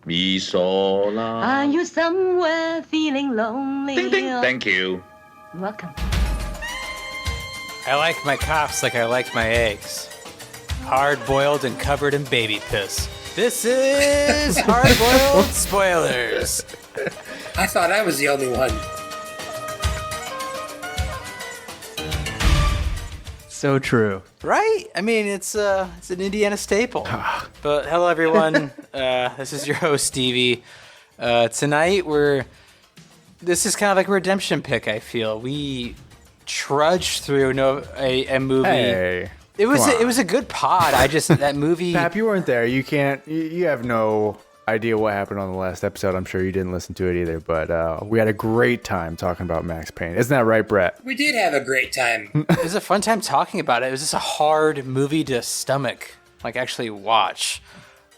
Mi sol la. Are you somewhere feeling lonely? Ding, ding. Thank you. Welcome. I like my cops like I like my eggs. Hard-boiled and covered in baby piss. This is Hard-Boiled Spoilers. I thought I was the only one. So true. Right? I mean, it's an Indiana staple. But hello, everyone. This is your host, Stevie. Tonight, this is kind of like a redemption pick, I feel. We trudged through a movie. Hey. It was a good pod. That movie. Pap, you weren't there. You have no idea what happened on the last episode. I'm sure you didn't listen to it either, but we had a great time talking about Max Payne. Isn't that right, Brett? We did have a great time. It was a fun time talking about it. It was just a hard movie to stomach, like actually watch.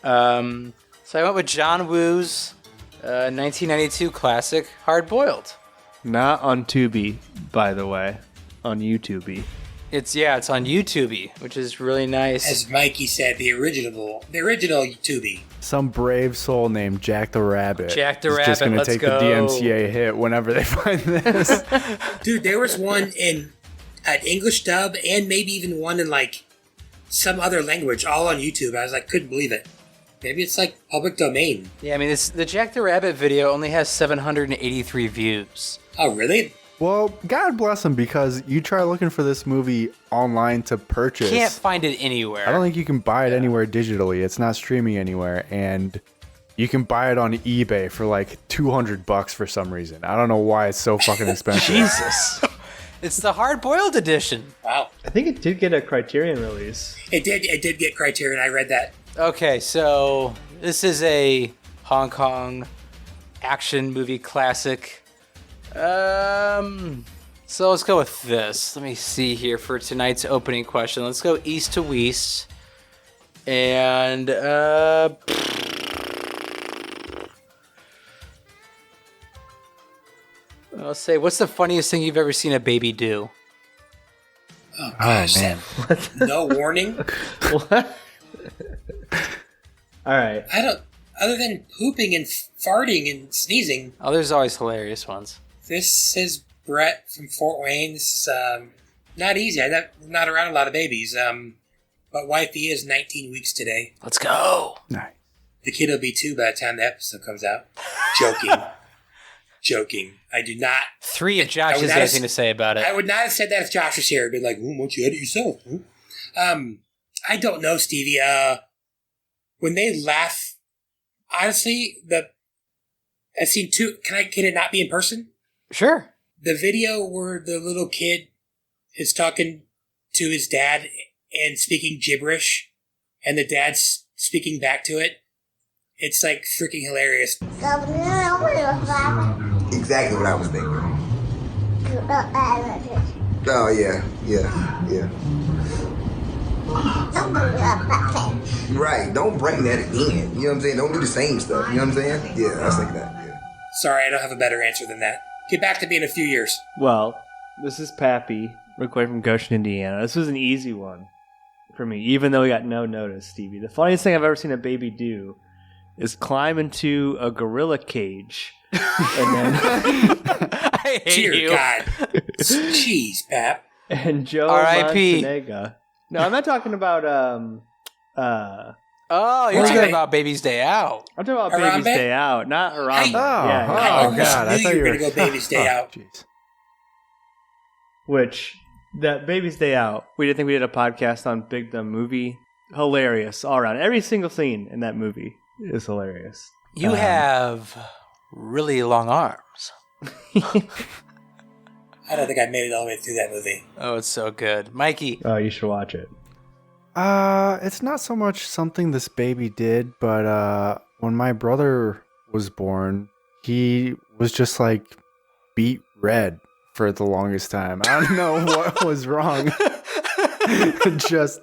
So I went with John Woo's 1992 classic, Hard Boiled. Not on Tubi, by the way. On YouTube. It's on YouTube, which is really nice. As Mikey said, the original Tubi. Some brave soul named Jack the Rabbit. Jack the is Rabbit, just going to let's take go. the DMCA hit whenever they find this. Dude, there was one in an English dub and maybe even one in like some other language, all on YouTube. I was like, couldn't believe it. Maybe it's like public domain. Yeah, I mean, the Jack the Rabbit video only has 783 views. Oh, really? Well, God bless him, because you try looking for this movie online to purchase. Can't find it anywhere. I don't think you can buy it anywhere digitally. It's not streaming anywhere, and you can buy it on eBay for like $200 for some reason. I don't know why it's so fucking expensive. Jesus. It's the hard-boiled edition. Wow. I think it did get a Criterion release. It did get Criterion. I read that. Okay, so this is a Hong Kong action movie classic. So let's go with this. Let me see here for tonight's opening question. Let's go east to west. And I'll say, what's the funniest thing you've ever seen a baby do? Oh, gosh. man. No warning? What? All right. I don't... Other than pooping and farting and sneezing. Oh, there's always hilarious ones. This is Brett from Fort Wayne. This is not easy. I'm not around a lot of babies. But wifey is 19 weeks today. Let's go. Nice. The kid will be 2 by the time the episode comes out. Joking. I do not. 3 if Josh has anything to say about it. I would not have said that if Josh was here. I'd be like, why don't you edit yourself? I don't know, Stevie. When they laugh, honestly, I've seen 2. Can it not be in person? Sure. The video where the little kid is talking to his dad and speaking gibberish, and the dad's speaking back to it, it's like freaking hilarious. Exactly what I was thinking. Oh, yeah. Right, don't bring that again. You know what I'm saying? Don't do the same stuff. You know what I'm saying? Yeah, I was thinking that. Yeah. Sorry, I don't have a better answer than that. Get back to me in a few years. Well, this is Pappy, recording from Goshen, Indiana. This was an easy one for me, even though we got no notice, Stevie. The funniest thing I've ever seen a baby do is climb into a gorilla cage. And then I hate Dear you. God. Jeez, Pap. and Joe R.I.P. Montenegro. No, I'm not talking about Oh, you're Right. talking about Baby's Day Out. I'm talking about Harambe? Baby's Day Out, not Harambe. Oh, Yeah. I almost God. I knew thought you you were were going to go Baby's Day Out. Jeez. Which, that Baby's Day Out, we did think we did a podcast on Big Dumb Movie. Hilarious all around. Every single scene in that movie is hilarious. You have really long arms. I don't think I made it all the way through that movie. Oh, it's so good. Mikey. Oh, you should watch it. It's not so much something this baby did, but when my brother was born, he was just like beet red for the longest time. I don't know what was wrong. Just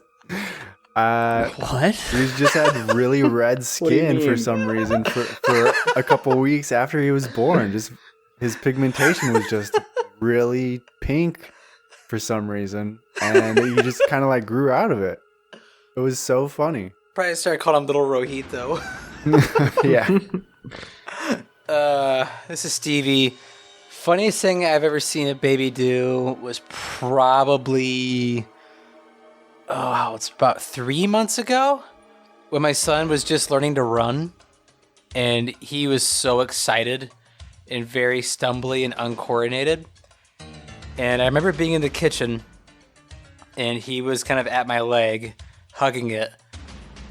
What? he just had really red What do you skin for mean? some reason for a couple weeks after he was born. Just his pigmentation was just really pink for some reason, and he just kind of like grew out of it. It was so funny. Probably started calling him Little Rohit, though. Yeah. This is Stevie. Funniest thing I've ever seen a baby do was probably, it's about 3 months ago when my son was just learning to run, and he was so excited and very stumbly and uncoordinated. And I remember being in the kitchen, and he was kind of at my leg, hugging it,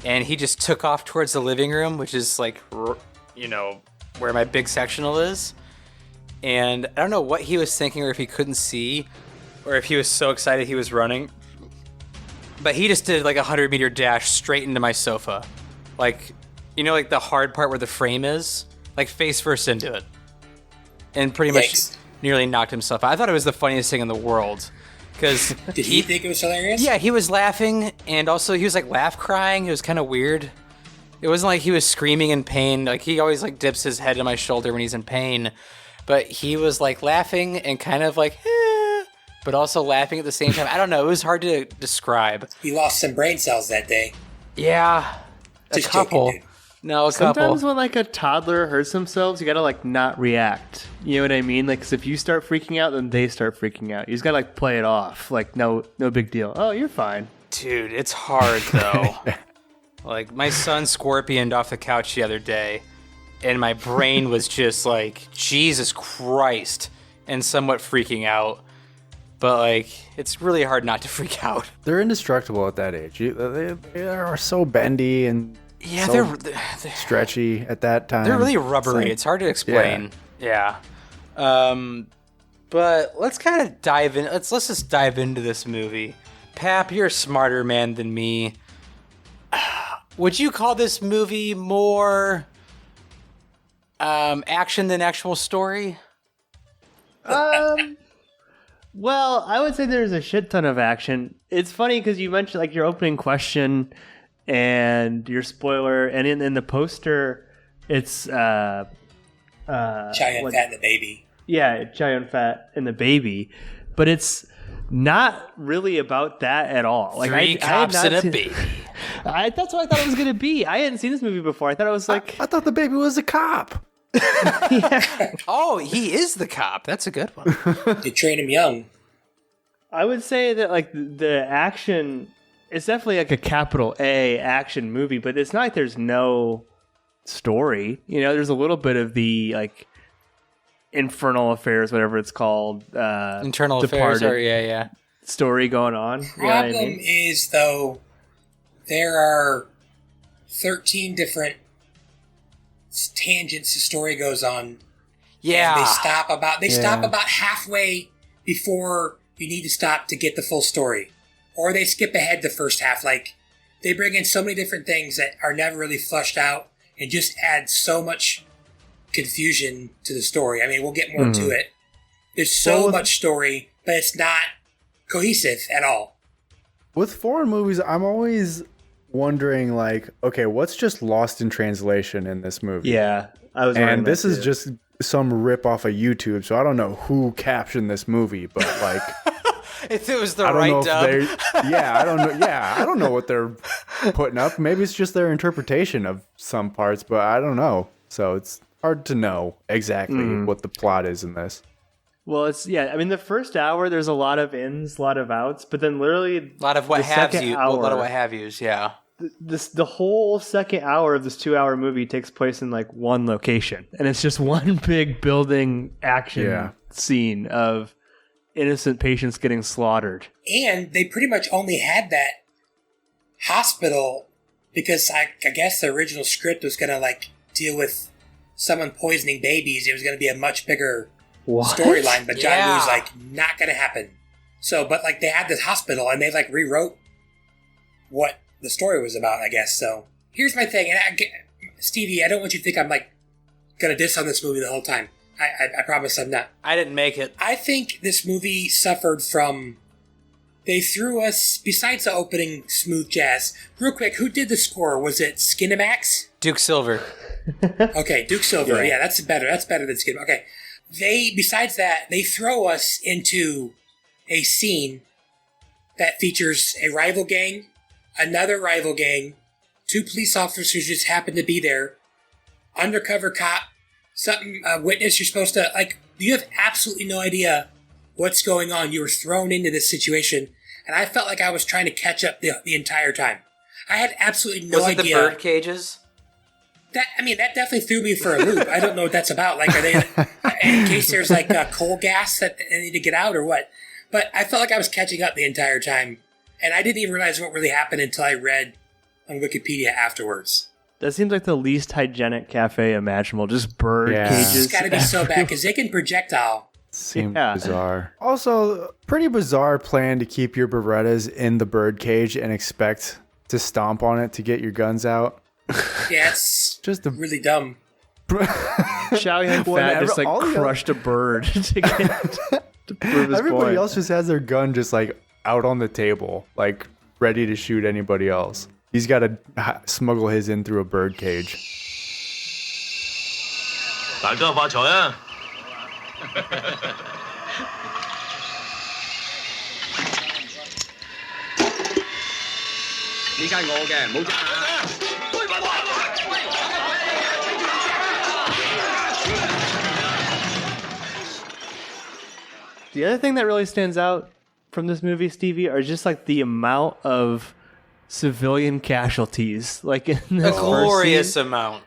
and he just took off towards the living room, which is like, where my big sectional is. And I don't know what he was thinking, or if he couldn't see, or if he was so excited he was running. But he just did like a 100-meter dash straight into my sofa. Like, like the hard part where the frame is? Like face first into it. And pretty much nearly knocked himself out. I thought it was the funniest thing in the world. Because Did he think it was hilarious? Yeah, he was laughing, and also he was like laugh crying. It was kind of weird. It wasn't like he was screaming in pain. Like he always like dips his head in my shoulder when he's in pain. But he was like laughing and kind of like, but also laughing at the same time. I don't know. It was hard to describe. He lost some brain cells that day. Yeah. Just a couple. Joking, No, a couple. Sometimes when like a toddler hurts themselves, you gotta like not react. You know what I mean? Like, 'cause if you start freaking out, then they start freaking out. You just gotta like play it off. Like, no big deal. Oh, you're fine. Dude, it's hard though. Like my son scorpioned off the couch the other day, and my brain was just like, Jesus Christ, and somewhat freaking out. But like, it's really hard not to freak out. They're indestructible at that age. They are so bendy and Yeah, they're stretchy at that time. They're really rubbery. Like, It's hard to explain. Yeah. But let's kind of dive in. Let's just dive into this movie. Pap, you're a smarter man than me. Would you call this movie more action than actual story? Well, I would say there's a shit ton of action. It's funny because you mentioned like your opening question and your spoiler, and in the poster, it's Chai and Fat and the Baby. Yeah, Chai and Fat and the Baby, but it's not really about that at all. Like Three cops and a baby. That's what I thought it was gonna be. I hadn't seen this movie before. I thought it was like I thought the baby was a cop. Oh, he is the cop. That's a good one. They train him young. I would say that like the action, it's definitely like a capital A action movie, but it's not like there's no story. There's a little bit of the like infernal affairs, whatever it's called, Internal affairs, or yeah. story going on. You know what I Problem mean? is though, there are 13 different tangents the story goes on. Yeah. And they stop about halfway before you need to stop to get the full story. Or they skip ahead the first half. Like, they bring in so many different things that are never really flushed out and just add so much confusion to the story. I mean, we'll get more to it. There's so much story, but it's not cohesive at all. With foreign movies, I'm always wondering, like, okay, what's just lost in translation in this movie? Yeah, I was. And this is just some rip off of YouTube, so I don't know who captioned this movie, but like, if it was the right dub, I don't know. Yeah, I don't know what they're putting up. Maybe it's just their interpretation of some parts, but I don't know. So it's hard to know exactly what the plot is in this. Well, I mean, the first hour there's a lot of ins, a lot of outs, but then literally a lot of what have yous. Yeah. The whole second hour of this 2-hour movie takes place in like one location, and it's just one big building action scene of innocent patients getting slaughtered. And they pretty much only had that hospital because I guess the original script was going to like deal with someone poisoning babies. It was going to be a much bigger storyline, but John Woo's like, not going to happen. So, but like they had this hospital and they like rewrote what the story was about, I guess. So here's my thing. And Stevie, I don't want you to think I'm like going to diss on this movie the whole time. I promise I'm not. I didn't make it. I think this movie suffered from, they threw us, besides the opening smooth jazz, real quick, who did the score? Was it Skinamax? Duke Silver. Okay, Duke Silver. Yeah, that's better than Skinamax. Okay. Besides that, they throw us into a scene that features a rival gang, another rival gang, 2 police officers who just happen to be there, undercover cop, something, a witness. You're supposed to, like, you have absolutely no idea what's going on. You were thrown into this situation, and I felt like I was trying to catch up the entire time. I had absolutely no idea. Was it the bird cages? That definitely threw me for a loop. I don't know what that's about. Like, are they, in case there's like coal gas that they need to get out or what? But I felt like I was catching up the entire time, and I didn't even realize what really happened until I read on Wikipedia afterwards. That seems like the least hygienic cafe imaginable. Just bird cages. It's got to be so bad because they can projectile. Seems bizarre. Also, pretty bizarre plan to keep your Berettas in the bird cage and expect to stomp on it to get your guns out. Yeah, it's just really dumb. Chow Yun Fat just like crushed a bird to get to prove his Everybody point. else just has their gun just like out on the table, like ready to shoot anybody else. He's got to smuggle his in through a bird cage. 大家發財啊！呢間我嘅，唔好爭啊！ The other thing that really stands out from this movie, Stevie, are just like the amount of civilian casualties. Like in this a glorious scene, amount.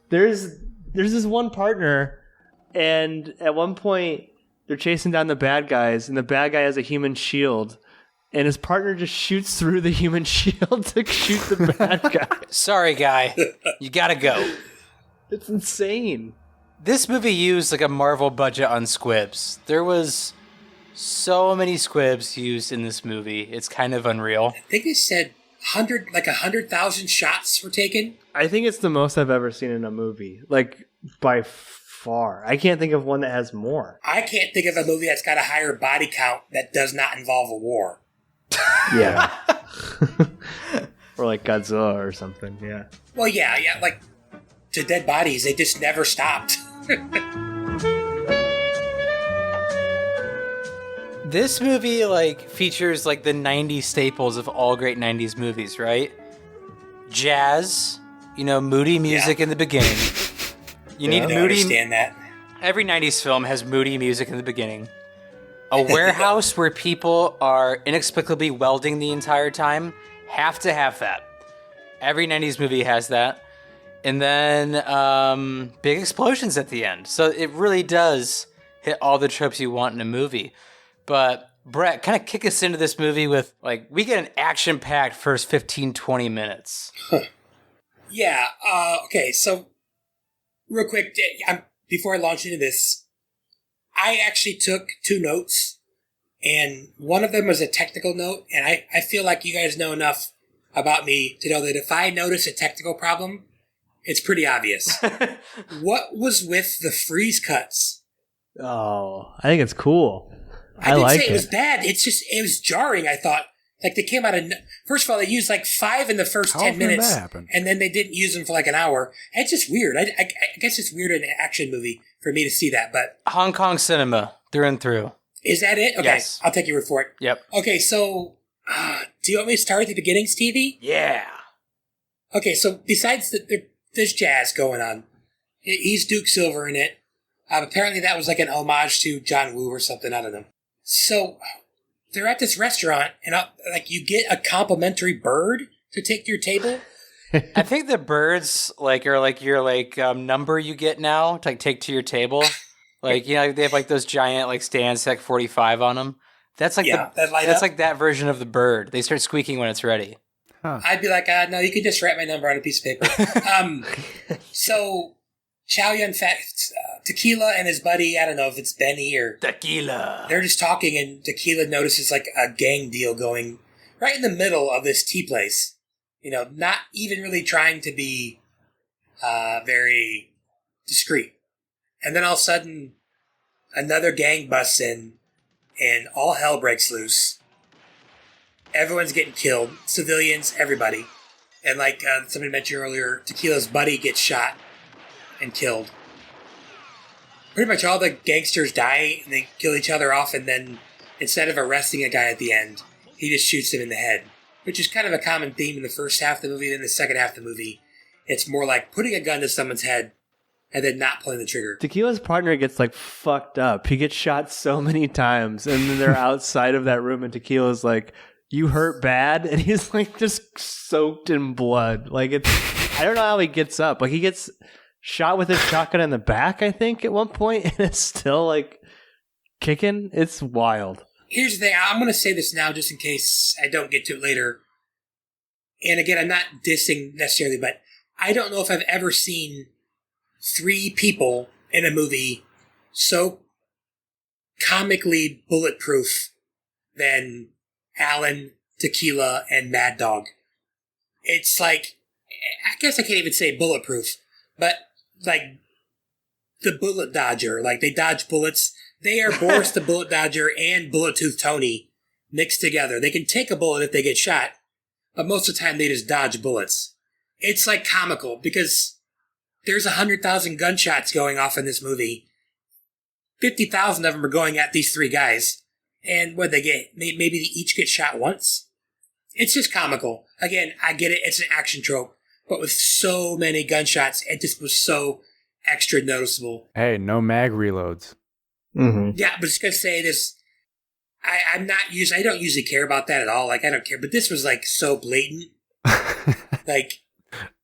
There's this one partner, and at one point they're chasing down the bad guys, and the bad guy has a human shield, and his partner just shoots through the human shield to shoot the bad guy. Sorry, guy. You gotta go. It's insane. This movie used like a Marvel budget on squibs. There was so many squibs used in this movie. It's kind of unreal. I think they said 100,000 shots were taken. I think it's the most I've ever seen in a movie, like by far. I can't think of one that has more. I can't think of a movie that's got a higher body count that does not involve a war. Yeah. Or like Godzilla or something, yeah. Well, yeah, like to dead bodies, they just never stopped. This movie like features like the 90s staples of all great 90s movies, right? Jazz, moody music in the beginning. You need I don't moody. understand that. Every 90s film has moody music in the beginning. A warehouse where people are inexplicably welding the entire time. Have to have that. Every 90s movie has that. And then big explosions at the end. So it really does hit all the tropes you want in a movie. But Brett, kind of kick us into this movie with, like, we get an action-packed first 15, 20 minutes. Yeah, okay, so real quick, before I launch into this, I actually took 2 notes, and one of them was a technical note, and I feel like you guys know enough about me to know that if I notice a technical problem, it's pretty obvious. What was with the freeze cuts? Oh, I think it's cool. I didn't say it was bad. It's just, it was jarring, I thought. Like, they came out of... First of all, they used like 5 in the first 10 minutes. And then they didn't use them for like an hour. And it's just weird. I guess it's weird in an action movie for me to see that, but... Hong Kong cinema, through and through. Is that it? Okay, yes. I'll take your word for it. Yep. Okay, so... do you want me to start at the beginning, Stevie? Yeah. Okay, so besides there's jazz going on. He's Duke Silver in it. Apparently that was like an homage to John Woo or something. I don't know. So they're at this restaurant, and like you get a complimentary bird to take to your table. I think the birds are like your number you get now to like take to your table. Like, they have like those giant like stands like 45 on them. That's like that's like that version of the bird. They start squeaking when it's ready. Huh. I'd be like, no, you can just write my number on a piece of paper. So Chow Yun Fat, Tequila and his buddy, I don't know if it's Benny or... Tequila. They're just talking, and Tequila notices like a gang deal going right in the middle of this tea place. Not even really trying to be very discreet. And then all of a sudden, another gang busts in, and all hell breaks loose. Everyone's getting killed. Civilians, everybody. And like somebody mentioned earlier, Tequila's buddy gets shot and killed. Pretty much all the gangsters die, and they kill each other off, and then instead of arresting a guy at the end, he just shoots him in the head. Which is kind of a common theme in the first half of the movie. Then the second half of the movie, It's more like putting a gun to someone's head and then not pulling the trigger. Tequila's partner gets like fucked up. He gets shot so many times, and then they're outside of that room, and Tequila's like, "You hurt bad," and he's like just soaked in blood. Like I don't know how he gets up. Like he gets shot with his shotgun in the back, I think, at one point, and it's still like kicking. It's wild. Here's the thing. I'm going to say this now just in case I don't get to it later. And again, I'm not dissing necessarily, but I don't know if I've ever seen 3 people in a movie so comically bulletproof than Alan, Tequila, and Mad Dog. It's like, I guess I can't even say bulletproof, but like the bullet dodger. Like they dodge bullets. They are Boris the Bullet Dodger and Bullet Tooth Tony mixed together. They can take a bullet if they get shot, but most of the time they just dodge bullets. It's like comical because there's 100,000 gunshots going off in this movie. 50,000 of them are going at these 3 guys. And what they get, maybe they each get shot once. It's just comical. Again, I get it. It's an action trope. But with so many gunshots, it just was so extra noticeable. Hey, no mag reloads. Mm-hmm. Yeah, but just gonna say this. I don't usually care about that at all. Like I don't care, but this was like so blatant. Like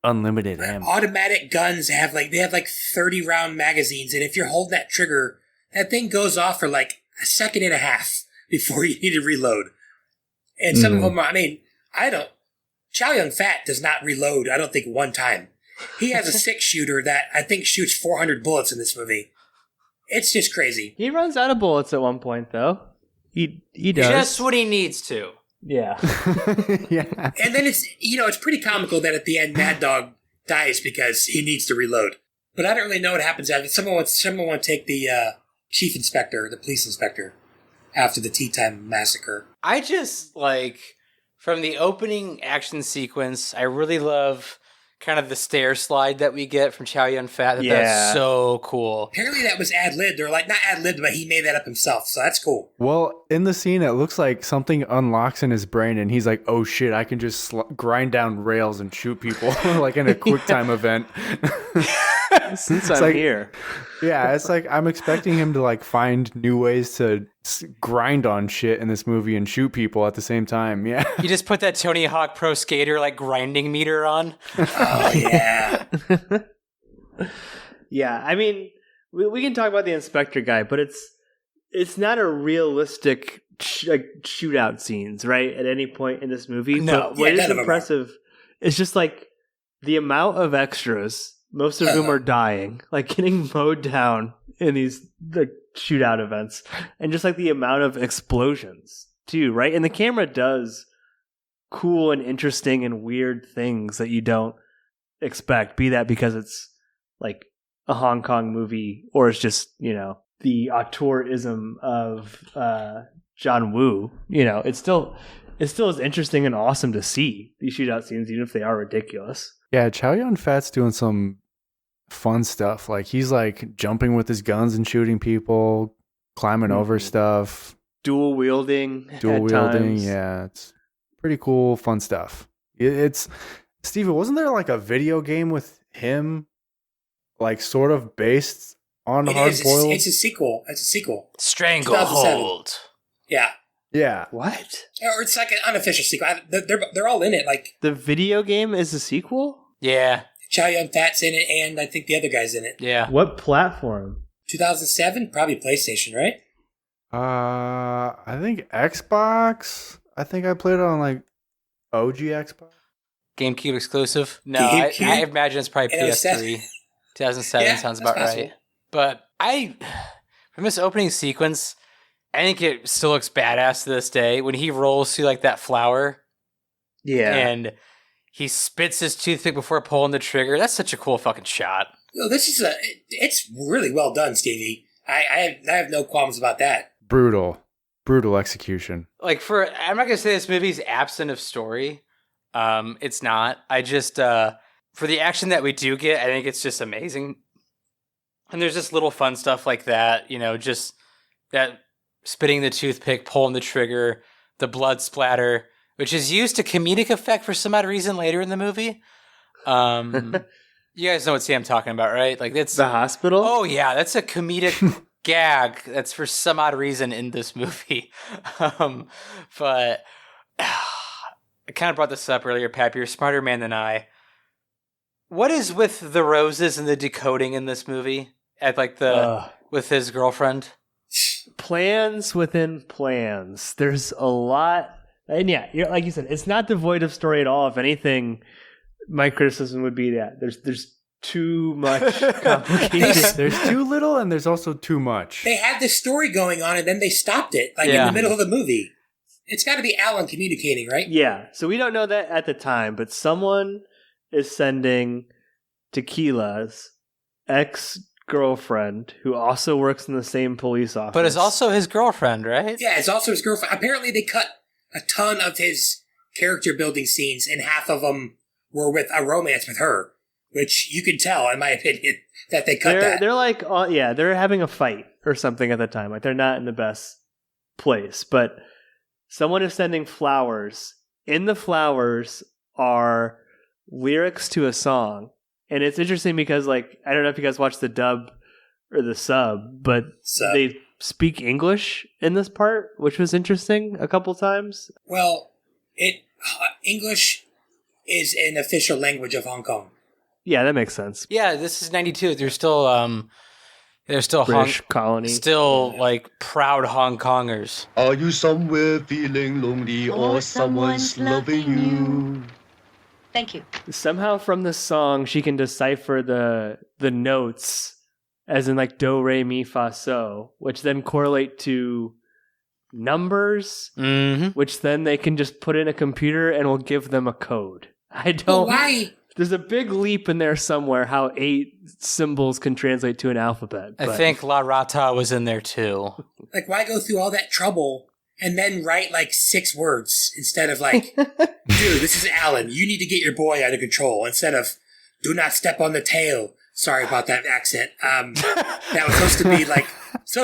Unlimited ammo. Automatic guns have 30 round magazines, and if you're holding that trigger, that thing goes off for like a second and a half before you need to reload. And some of them, Chow Yun-Fat does not reload, I don't think, one time. He has a 6-shooter that I think shoots 400 bullets in this movie. It's just crazy. He runs out of bullets at one point, though. He does. Just when he needs to. Yeah. Yeah. And then it's pretty comical that at the end Mad Dog dies because he needs to reload. But I don't really know what happens after. Someone want to take the chief inspector, the police inspector, after the Tea Time massacre. I just from the opening action sequence, I really love kind of the stair slide that we get from Chow Yun-Fat. That's so cool. Apparently that was ad-libbed, or not ad-libbed, but he made that up himself, so that's cool. Well, in the scene, it looks like something unlocks in his brain, and he's like, oh shit, I can just grind down rails and shoot people, like in a quick time event. Since I'm here. Yeah, it's like I'm expecting him to find new ways to grind on shit in this movie and shoot people at the same time. Yeah. You just put that Tony Hawk Pro Skater grinding meter on. Oh yeah. Yeah, I mean, we can talk about the inspector guy, but it's not a realistic shootout scenes, right? At any point in this movie. No. But what is impressive is just the amount of extras, most of whom are dying, getting mowed down in these shootout events, and just the amount of explosions too, right? And the camera does cool and interesting and weird things that you don't expect, be that because it's a Hong Kong movie, or it's just, the auteurism of John Woo. It's still is interesting and awesome to see these shootout scenes, even if they are ridiculous. Yeah, Chow Yun-Fat's doing some fun stuff. He's jumping with his guns and shooting people, climbing over stuff. Dual wielding. Times. Yeah. It's pretty cool, fun stuff. It's Stevie, wasn't there a video game with him sort of based on Hard Boiled? It's a sequel. Stranglehold. Yeah. Yeah. What? Or it's an unofficial sequel. They're all in it. The video game is a sequel? Yeah. Chow Yun-Fat's in it, and I think the other guy's in it. Yeah. What platform? 2007? Probably PlayStation, right? I think Xbox. I think I played it on OG Xbox. GameCube exclusive? No, GameCube? I imagine it's probably PS3. 2007 Yeah, sounds that's about possible. right. But from this opening sequence, I think it still looks badass to this day. When he rolls through that flower, and he spits his toothpick before pulling the trigger. That's such a cool fucking shot. No, it's really well done, Stevie. I have no qualms about that. Brutal execution. I'm not gonna say this movie's absent of story. It's not. I just for the action that we do get, I think it's just amazing. And there's just little fun stuff like that, just that spitting the toothpick, pulling the trigger, the blood splatter, which is used to comedic effect for some odd reason later in the movie. You guys know what scene I'm talking about, right? Like it's The hospital? Oh yeah, that's a comedic gag that's for some odd reason in this movie. But I kind of brought this up earlier, Pappy. You're a smarter man than I. What is with the roses and the decoding in this movie? At like with his girlfriend? Plans within plans. There's a lot, and yeah, like you said, it's not devoid of story at all. If anything, my criticism would be that there's too much complication. There's too little and there's also too much. They had this story going on and then they stopped it, like in the middle of the movie. It's got to be Alan communicating, right? Yeah, so we don't know that at the time, but someone is sending Tequila's ex-girlfriend, who also works in the same police office. But is also his girlfriend, right? Yeah, it's also his girlfriend. Apparently they cut a ton of his character building scenes, and half of them were with a romance with her, which you can tell, in my opinion, that they cut that. They're like, they're having a fight or something at the time. Like, they're not in the best place, but someone is sending flowers. In the flowers are lyrics to a song. And it's interesting because, like, I don't know if you guys watch the dub or the sub, but they speak English in this part, which was interesting a couple times. Well, English is an official language of Hong Kong. Yeah, that makes sense. Yeah, this is 92. They're still British colony. Still like proud Hong Kongers. Are you somewhere feeling lonely or someone's loving you? Thank you. Somehow from the song, she can decipher the notes as in like do, re, mi, fa, so, which then correlate to numbers, which then they can just put in a computer and will give them a code. I don't... Why? There's a big leap in there somewhere how 8 symbols can translate to an alphabet. I think La Rata was in there too. Like, why go through all that trouble and then write like 6 words instead of like, dude, this is Alan. You need to get your boy under control, instead of do not step on the tail. Sorry about that accent. That was supposed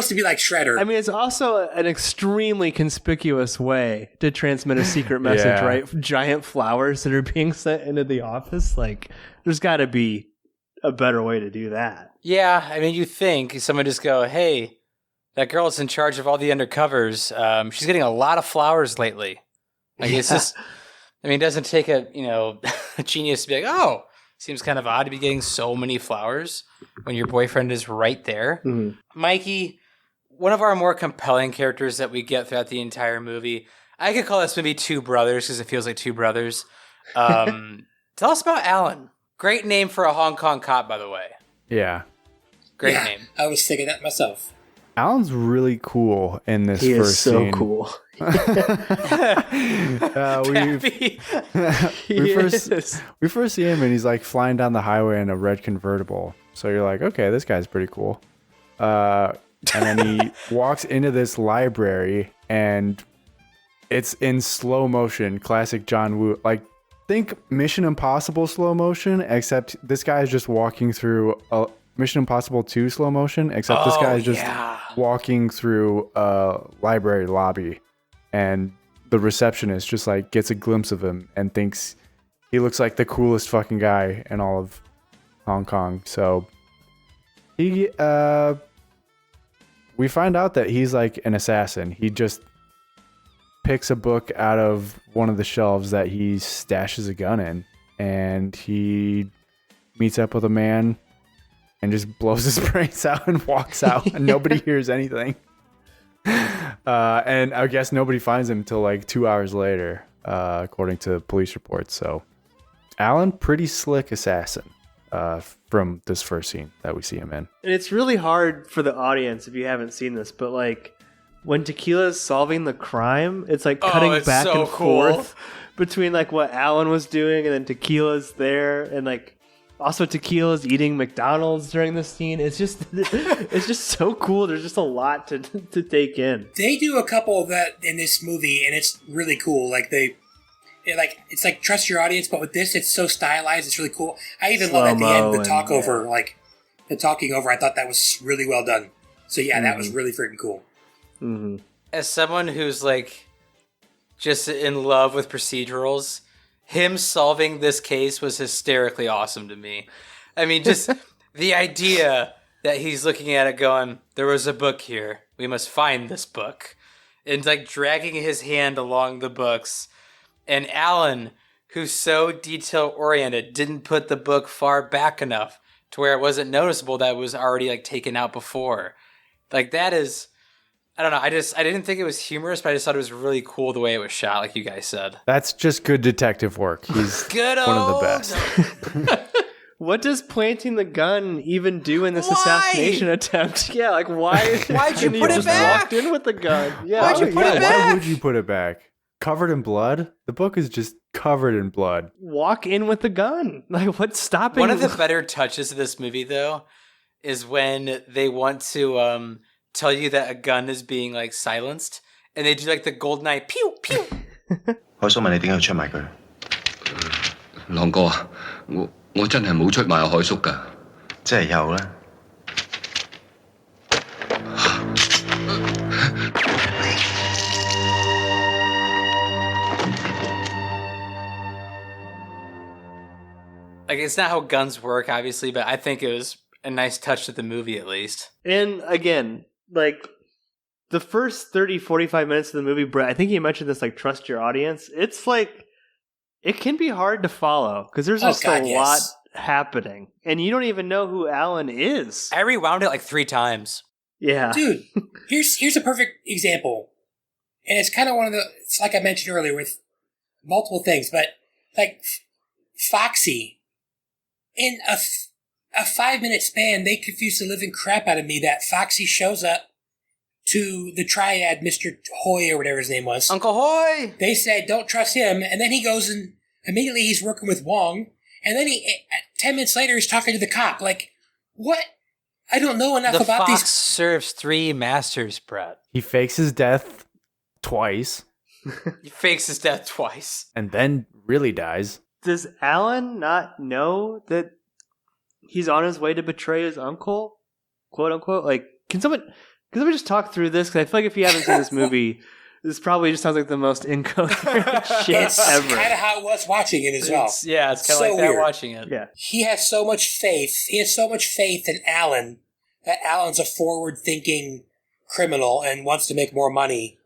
to be like Shredder. I mean, it's also an extremely conspicuous way to transmit a secret message, right? Giant flowers that are being sent into the office. Like, there's got to be a better way to do that. Yeah, I mean, you think someone just go, hey, that girl is in charge of all the undercovers. She's getting a lot of flowers lately. Like, it's just, I mean, it doesn't take a genius to be like, oh, seems kind of odd to be getting so many flowers when your boyfriend is right there. Mm-hmm. Mikey, one of our more compelling characters that we get throughout the entire movie. I could call this movie Two Brothers because it feels like two brothers. Tell us about Alan. Great name for a Hong Kong cop, by the way. Yeah. Great name. I was thinking that myself. Alan's really cool in this he first is so scene. Cool. we first see him and he's like flying down the highway in a red convertible. So you're like, okay, this guy's pretty cool. And then he walks into this library and it's in slow motion, classic John Woo. Like, think Mission Impossible slow motion, except this guy is just walking through a Mission Impossible 2 slow motion, except this guy is just walking through a library lobby, and the receptionist just like gets a glimpse of him and thinks he looks like the coolest fucking guy in all of Hong Kong. So we find out that he's like an assassin. He just picks a book out of one of the shelves that he stashes a gun in, and he meets up with a man and just blows his brains out and walks out, and nobody hears anything. And I guess nobody finds him until like 2 hours later, according to police reports. So Alan, pretty slick assassin from this first scene that we see him in. And it's really hard for the audience if you haven't seen this, but like when Tequila's solving the crime, it's like cutting back so and forth between like what Alan was doing and then Tequila's there, and like also Tequila's eating McDonald's during the scene. It's just so cool. There's just a lot to take in. They do a couple of that in this movie, and it's really cool. Like it's like trust your audience, but with this, it's so stylized. It's really cool. I even love at the end the talk over, like the talking over. I thought that was really well done. So yeah, that was really freaking cool. Mm-hmm. As someone who's like just in love with procedurals, him solving this case was hysterically awesome to me. I mean, just the idea that he's looking at it going, there was a book here. We must find this book. And like dragging his hand along the books. And Alan, who's so detail-oriented, didn't put the book far back enough to where it wasn't noticeable that it was already like taken out before. Like that is... I don't know. I didn't think it was humorous, but I just thought it was really cool the way it was shot, like you guys said. That's just good detective work. He's good one of the old- best. What does planting the gun even do in this assassination attempt? Yeah, like why? Why'd you couldn't put it just back? walked in with the gun. Yeah, Why'd you put it back? Why would you put it back? Covered in blood? The book is just covered in blood. walk in with the gun? Like what's stopping? One of the better touches of this movie, though, is when they want to tell you that a gun is being like silenced, and they do like the GoldenEye pew pew. 我想問你點解要出賣佢？朗哥啊，我真係冇出賣海叔㗎。即係有啦。Like it's not how guns work, obviously, but I think it was a nice touch to the movie, at least. And again, like the first 30, 45 minutes of the movie, Brett, I think you mentioned this, like, trust your audience. It's like, it can be hard to follow because there's just a lot happening. And you don't even know who Alan is. I rewound it like 3 times. Yeah. Dude, here's a perfect example. And it's kind of one of the, it's like I mentioned earlier with multiple things, but like Foxy, in a 5-minute span, they confused the living crap out of me that Foxy shows up to the Triad, Mr. Hoy or whatever his name was. Uncle Hoy! They said, don't trust him. And then he goes and immediately he's working with Wong. And then 10 minutes later, he's talking to the cop. Like, what? I don't know enough about Fox these. serves 3 masters, Brett. He fakes his death twice. He fakes his death twice. And then really dies. Does Alan not know that he's on his way to betray his uncle? Quote unquote. Like, can someone just talk through this? Because I feel like if you haven't seen this movie, this probably just sounds like the most incoherent shit It's ever. kind of how it was watching it as well. It's kind of So like that weird. watching it. Yeah. He has so much faith. He has so much faith in Alan that Alan's a forward-thinking criminal and wants to make more money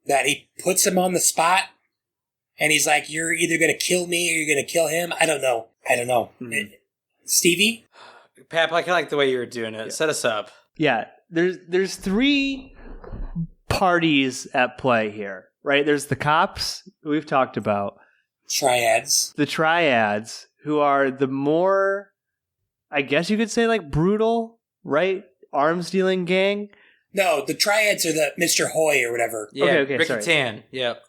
that he puts him on the spot and he's like, you're either going to kill me or you're going to kill him. I don't know. Mm-hmm. Stevie? Pap, I kind of like the way you were doing it. Set us up. Yeah. There's 3 parties at play here, right? There's the cops who we've talked about. Triads. The Triads, who are the more, I guess you could say, like, brutal, right? Arms dealing gang. No, the Triads are the Mr. Hoy or whatever. Yeah, Okay, Ricky sorry. Tan. Yep.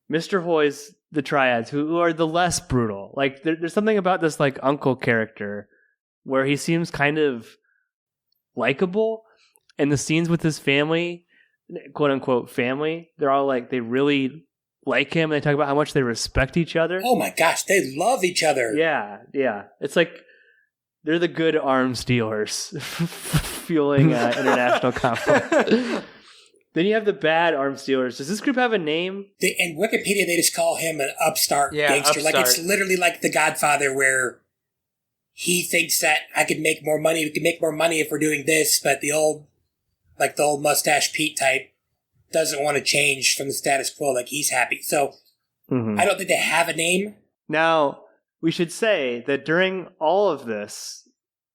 Mr. Hoy's the Triads, who are the less brutal. Like, there's something about this, like, uncle character where he seems kind of likable. And the scenes with his family, quote unquote family, they're all like, they really like him. They talk about how much they respect each other. Oh my gosh, they love each other. Yeah, yeah. It's like they're the good arms dealers fueling international conflict. Then you have the bad arms dealers. Does this group have a name? In Wikipedia, they just call him an upstart gangster. Like, it's literally like The Godfather, where he thinks that I could make more money. We can make more money if we're doing this, but the old mustache Pete type doesn't want to change from the status quo. Like, he's happy. So I don't think they have a name. Now, we should say that during all of this,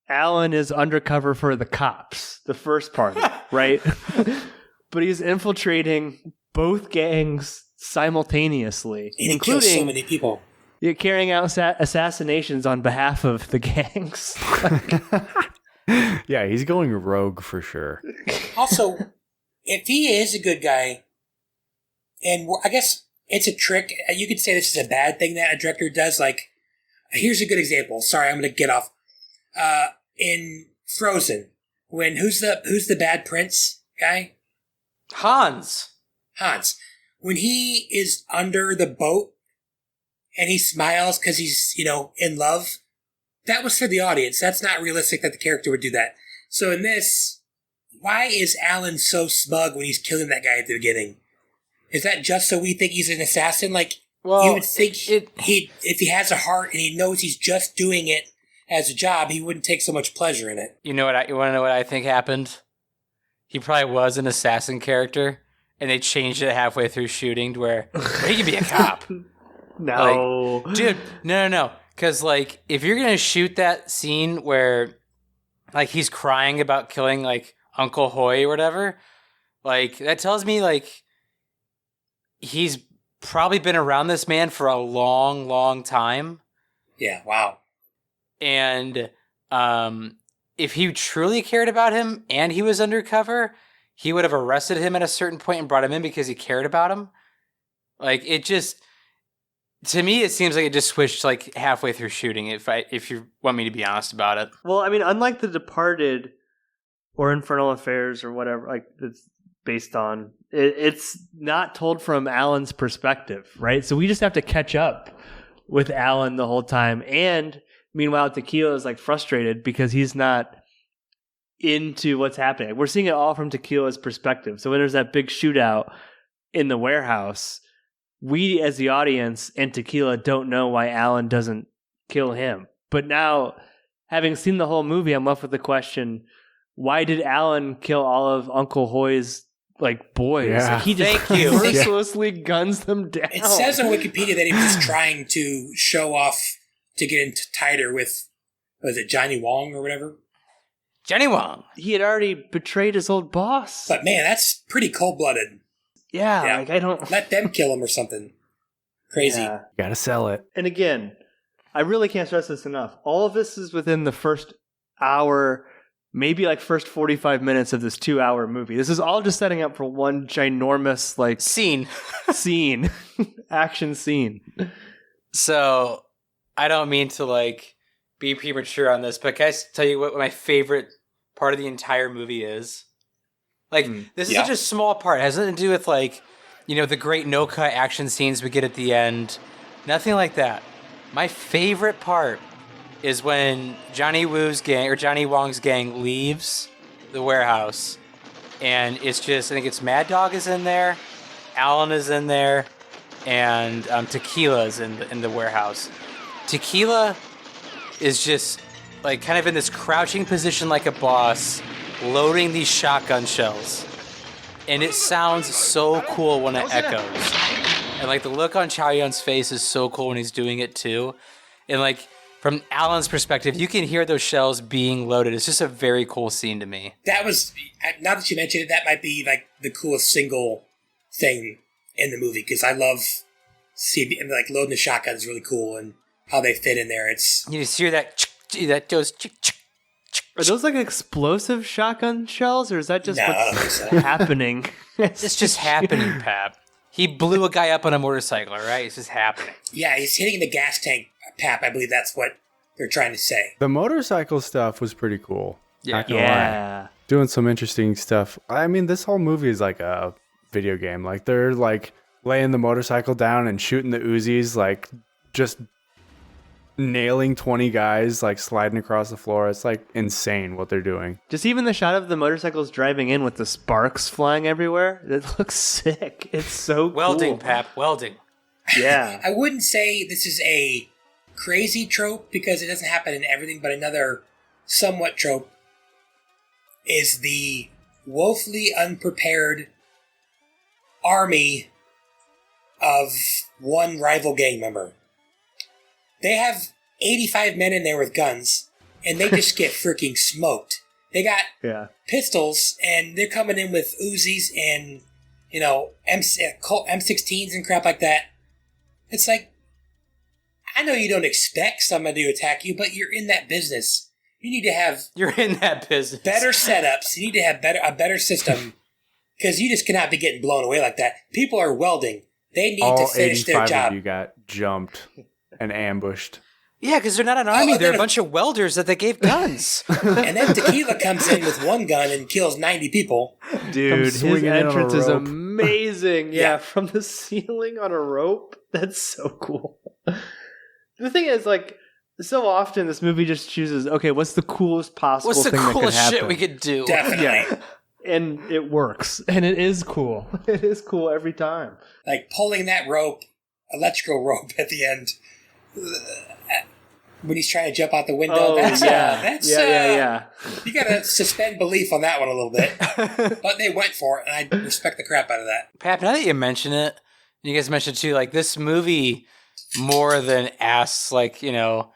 Alan is undercover for the cops, the first party, right? But he's infiltrating both gangs simultaneously, And he kills so many people. carrying out assassinations on behalf of the gangs. Yeah, he's going rogue for sure. Also, if he is a good guy, and I guess it's a trick, you could say this is a bad thing that a director does. Like, here's a good example. Sorry, I'm going to get off. In Frozen, when who's the bad prince guy? Hans. When he is under the boat and he smiles because he's, in love, that was for the audience. That's not realistic that the character would do that. So in this, why is Alan so smug when he's killing that guy at the beginning? Is that just so we think he's an assassin? Like, Well, you would think if he has a heart and he knows he's just doing it as a job, he wouldn't take so much pleasure in it. You want to know what I think happened? He probably was an assassin character, and they changed it halfway through shooting to where he could be a cop. No. Like, dude, no. Because, like, if you're going to shoot that scene where, like, he's crying about killing, like, Uncle Hoy or whatever, like, that tells me, like, he's probably been around this man for a long, long time. Yeah, wow. And if he truly cared about him and he was undercover, he would have arrested him at a certain point and brought him in because he cared about him. Like, it just, to me, it seems like it just switched like halfway through shooting, if you want me to be honest about it. Well, I mean, unlike The Departed or Infernal Affairs or whatever, like it's based on, it's not told from Alan's perspective, right? So we just have to catch up with Alan the whole time. And meanwhile, Tequila is like frustrated because he's not into what's happening. We're seeing it all from Tequila's perspective. So when there's that big shootout in the warehouse, we as the audience and Tequila don't know why Alan doesn't kill him. But now, having seen the whole movie, I'm left with the question, why did Alan kill all of Uncle Hoy's like boys? Yeah. Like, he just mercilessly guns them down. It says on Wikipedia that he was trying to show off to get in tighter with, was it Johnny Wong or whatever? Johnny Wong. He had already betrayed his old boss. But man, that's pretty cold-blooded. Yeah, like I don't... Let them kill him or something. Crazy. Yeah. Gotta sell it. And again, I really can't stress this enough. All of this is within the first hour, maybe like first 45 minutes of this 2-hour movie. This is all just setting up for one ginormous like Scene. action scene. So, I don't mean to like be premature on this, but can I tell you what my favorite part of the entire movie is? Like, this is such a small part. It has nothing to do with, like, you know, the great no-cut action scenes we get at the end. Nothing like that. My favorite part is when Johnny Wong's gang leaves the warehouse. And it's just, I think it's Mad Dog is in there, Alan is in there, and Tequila is in the warehouse. Tequila is just, like, kind of in this crouching position like a boss, loading these shotgun shells. And it sounds so cool when it echoes. And like the look on Chow Yun's face is so cool when he's doing it too. And like from Alan's perspective, you can hear those shells being loaded. It's just a very cool scene to me. That was, now that you mentioned it, that might be like the coolest single thing in the movie because I love like loading the shotgun is really cool and how they fit in there. It's you just hear that goes. Are those like explosive shotgun shells, or is that just No, what's happening? It's just happening, Pap. He blew a guy up on a motorcycle, right? It's just happening. Yeah, he's hitting the gas tank, Pap. I believe that's what they're trying to say. The motorcycle stuff was pretty cool. Yeah. Not gonna lie. Doing some interesting stuff. I mean, this whole movie is like a video game. Like they're like laying the motorcycle down and shooting the Uzis, like just nailing 20 guys, like sliding across the floor. It's like insane what they're doing. Just even the shot of the motorcycles driving in with the sparks flying everywhere. It looks sick. It's so Welding, cool. Pap, welding. Yeah. I wouldn't say this is a crazy trope because it doesn't happen in everything, but another somewhat trope is the woefully unprepared army of one rival gang member. They have 85 men in there with guns, and they just get freaking smoked. They got pistols, and they're coming in with Uzis and, you know, M16s and crap like that. It's like, I know you don't expect somebody to attack you, but you're in that business. You need to have You're in that business. better setups. You need to have a better system, because you just cannot be getting blown away like that. People are welding. They need to finish their 85 job. of you got jumped and ambushed. Yeah, because they're not an army. They're a bunch of welders that they gave guns. And then Tequila comes in with one gun and kills 90 people. Dude, his swinging in on a entrance is rope. amazing. Yeah, from the ceiling on a rope. That's so cool. The thing is, like, so often this movie just chooses, okay, what's the coolest possible What's the thing that could coolest happen? shit we could do? Definitely. Yeah. And it works. And it is cool. It is cool every time. Like pulling that rope, electrical rope at the end. when he's trying to jump out the window. Oh, yeah. You gotta suspend belief on that one a little bit. But they went for it, and I respect the crap out of that. Pap, now that you mention it, and you guys mentioned too, like this movie more than asks, like, you know,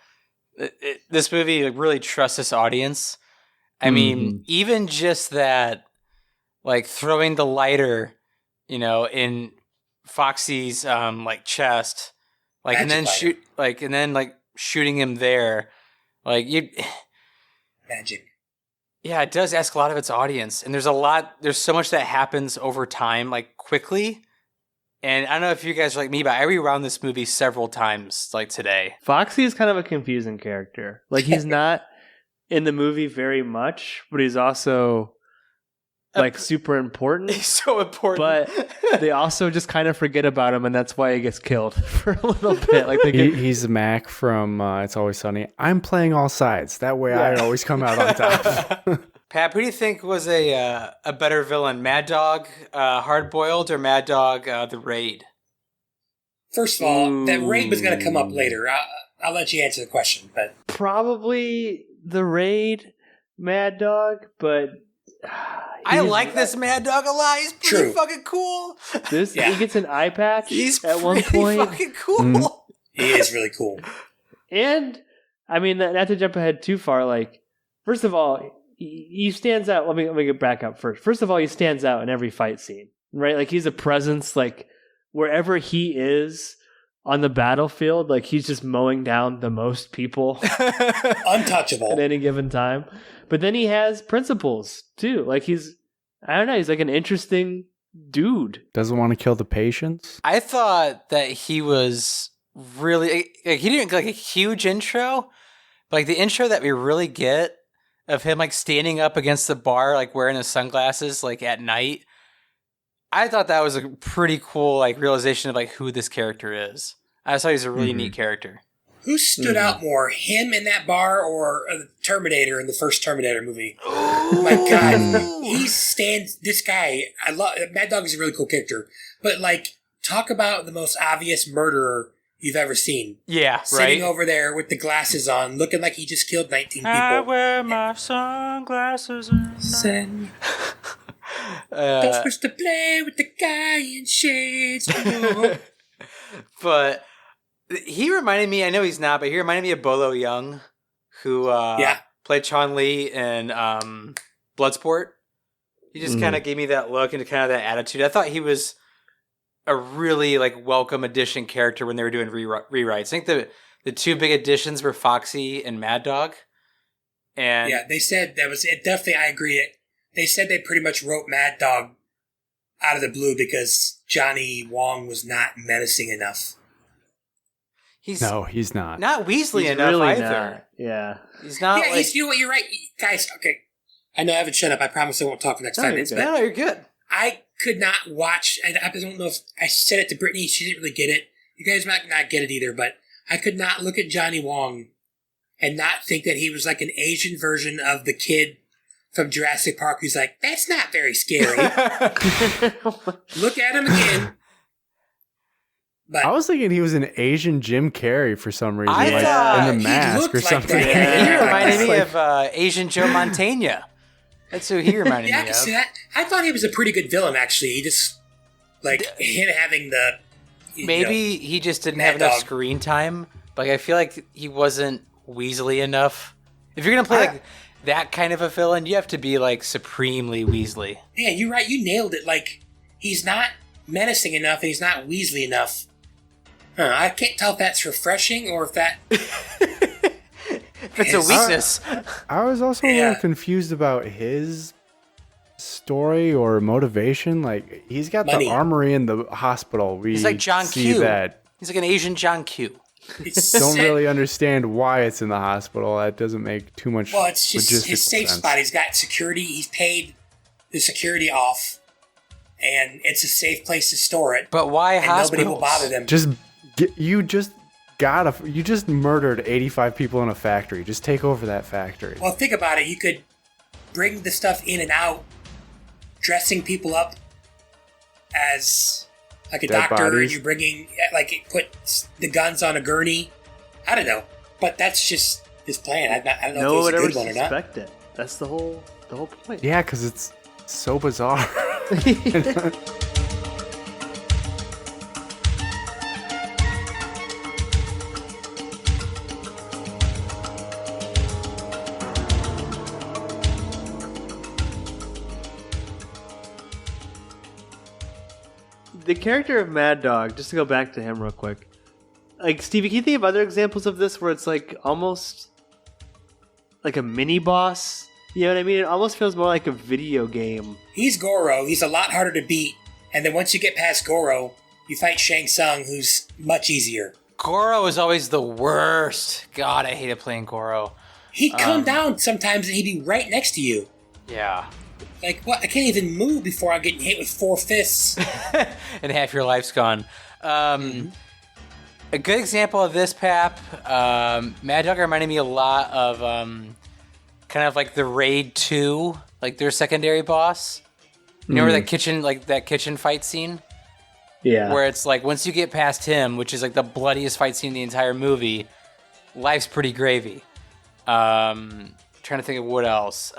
this movie like, really trusts its audience. I mean, even just that, like throwing the lighter, you know, in Foxy's like chest, like, Magic and then shooting him there, like you. Magic. Yeah, it does ask a lot of its audience, and there's so much that happens over time, like quickly. And I don't know if you guys are like me, but I rewound this movie several times, like today. Foxy is kind of a confusing character. Like, he's not in the movie very much, but he's also like super important. He's so important. But they also just kind of forget about him, and that's why he gets killed for a little bit. Like he's Mac from It's Always Sunny. I'm playing all sides. That way I always come out on top. Pap, who do you think was a better villain? Mad Dog, Hard Boiled, or Mad Dog, The Raid? First of all, that Raid was going to come up later. I'll let you answer the question, but probably The Raid, Mad Dog, but I like this Mad Dog a lot. He's pretty fucking cool. He gets an eye patch at one pretty point. Fucking cool. He is really cool. And I mean, not to jump ahead too far. Like, first of all, he stands out. Let me get back up first. First of all, he stands out in every fight scene, right? Like, he's a presence. Like, wherever he is on the battlefield, like, he's just mowing down the most people, untouchable at any given time. But then he has principles too. Like, he's like an interesting dude. Doesn't want to kill the patients. I thought that he was really like, he didn't like a huge intro, but like the intro that we really get of him like standing up against the bar, like wearing his sunglasses, like at night. I thought that was a pretty cool like realization of like who this character is. I just thought he's a really neat character. Who stood out more, him in that bar or Terminator in the first Terminator movie? Oh my God, this guy, I love, Mad Dog is a really cool character, but like, talk about the most obvious murderer you've ever seen. Yeah, Sitting over there with the glasses on, looking like he just killed 19 people. I wear my sunglasses and don't supposed to play with the guy in shades. But he reminded me, I know he's not, but he reminded me of Bolo Young, who played Chun Li in Bloodsport. He just kind of gave me that look and kind of that attitude. I thought he was a really like welcome addition character when they were doing rewrites. I think the two big additions were Foxy and Mad Dog. And yeah, they said that was it. Definitely, I agree. They said they pretty much wrote Mad Dog out of the blue because Johnny Wong was not menacing enough. He's not. Not Weasley He's enough really either. Not. Yeah. He's not. Yeah, you know what? You're right, guys. Okay, I know I haven't shut up. I promise I won't talk for the next 5 minutes. No, you're good. I could not watch. I don't know if I said it to Brittany. She didn't really get it. You guys might not get it either, but I could not look at Johnny Wong and not think that he was like an Asian version of the kid from Jurassic Park who's like, that's not very scary. Look at him again. But I was thinking he was an Asian Jim Carrey for some reason, I thought in The Mask or something. He reminded me of Asian Joe Mantegna. That's who he reminded me of. See that? I thought he was a pretty good villain, actually. He just, like, him having the... Maybe he just didn't have enough screen time. Like, I feel like he wasn't Weasley enough. If you're going to play, like, that kind of a villain, you have to be, like, supremely Weasley. Yeah, you're right. You nailed it. Like, he's not menacing enough and he's not Weasley enough. I can't tell if that's refreshing or if that... if it's a weakness. I was also a little confused about his story or motivation. Like, he's got the armory in the hospital. He's like John Q. He's like an Asian John Q. Don't really understand why it's in the hospital. That doesn't make too much Well, it's just his safe sense. spot. He's got security. He's paid the security off. And it's a safe place to store it. But why and hospitals? Nobody will bother them. You just murdered 85 people in a factory. Just take over that factory. Well, think about it. You could bring the stuff in and out, dressing people up as like a Dead doctor, bodies. and you're bringing, like, put the guns on a gurney. I don't know. But that's just his plan. I don't know No if one it's a ever good one or not. suspect it. That's the whole point. Yeah, because it's so bizarre. The character of Mad Dog, just to go back to him real quick. Like, Stevie, can you think of other examples of this where it's like almost like a mini boss? You know what I mean? It almost feels more like a video game. He's Goro. He's a lot harder to beat. And then once you get past Goro, you fight Shang Tsung, who's much easier. Goro is always the worst. God, I hated playing Goro. He'd come down sometimes and he'd be right next to you. Yeah. Like, what? I can't even move before I'm getting hit with 4 fists. And half your life's gone. A good example of this, Pap, Mad Dog reminded me a lot of kind of like the Raid 2, like their secondary boss. You know where that kitchen fight scene? Yeah. Where it's like once you get past him, which is like the bloodiest fight scene in the entire movie, life's pretty gravy. Trying to think of what else.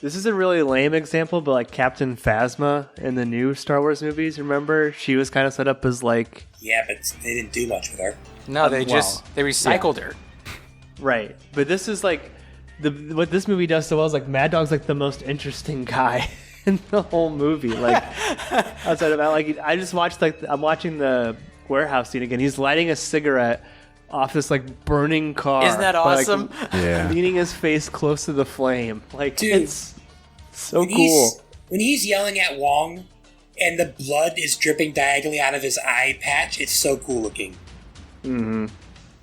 This is a really lame example, but like Captain Phasma in the new Star Wars movies, remember? She was kind of set up as like... Yeah, but they didn't do much with her. No, they recycled her. Right. But this is like... what this movie does so well is like Mad Dog's like the most interesting guy in the whole movie. Like, outside of that, like, I just watched, like, I'm watching the warehouse scene again. He's lighting a cigarette off this like burning car. Isn't that awesome? Yeah. Leaning his face close to the flame. Like, Dude, it's so cool. When he's yelling at Wong and the blood is dripping diagonally out of his eye patch, it's so cool looking. Mm-hmm.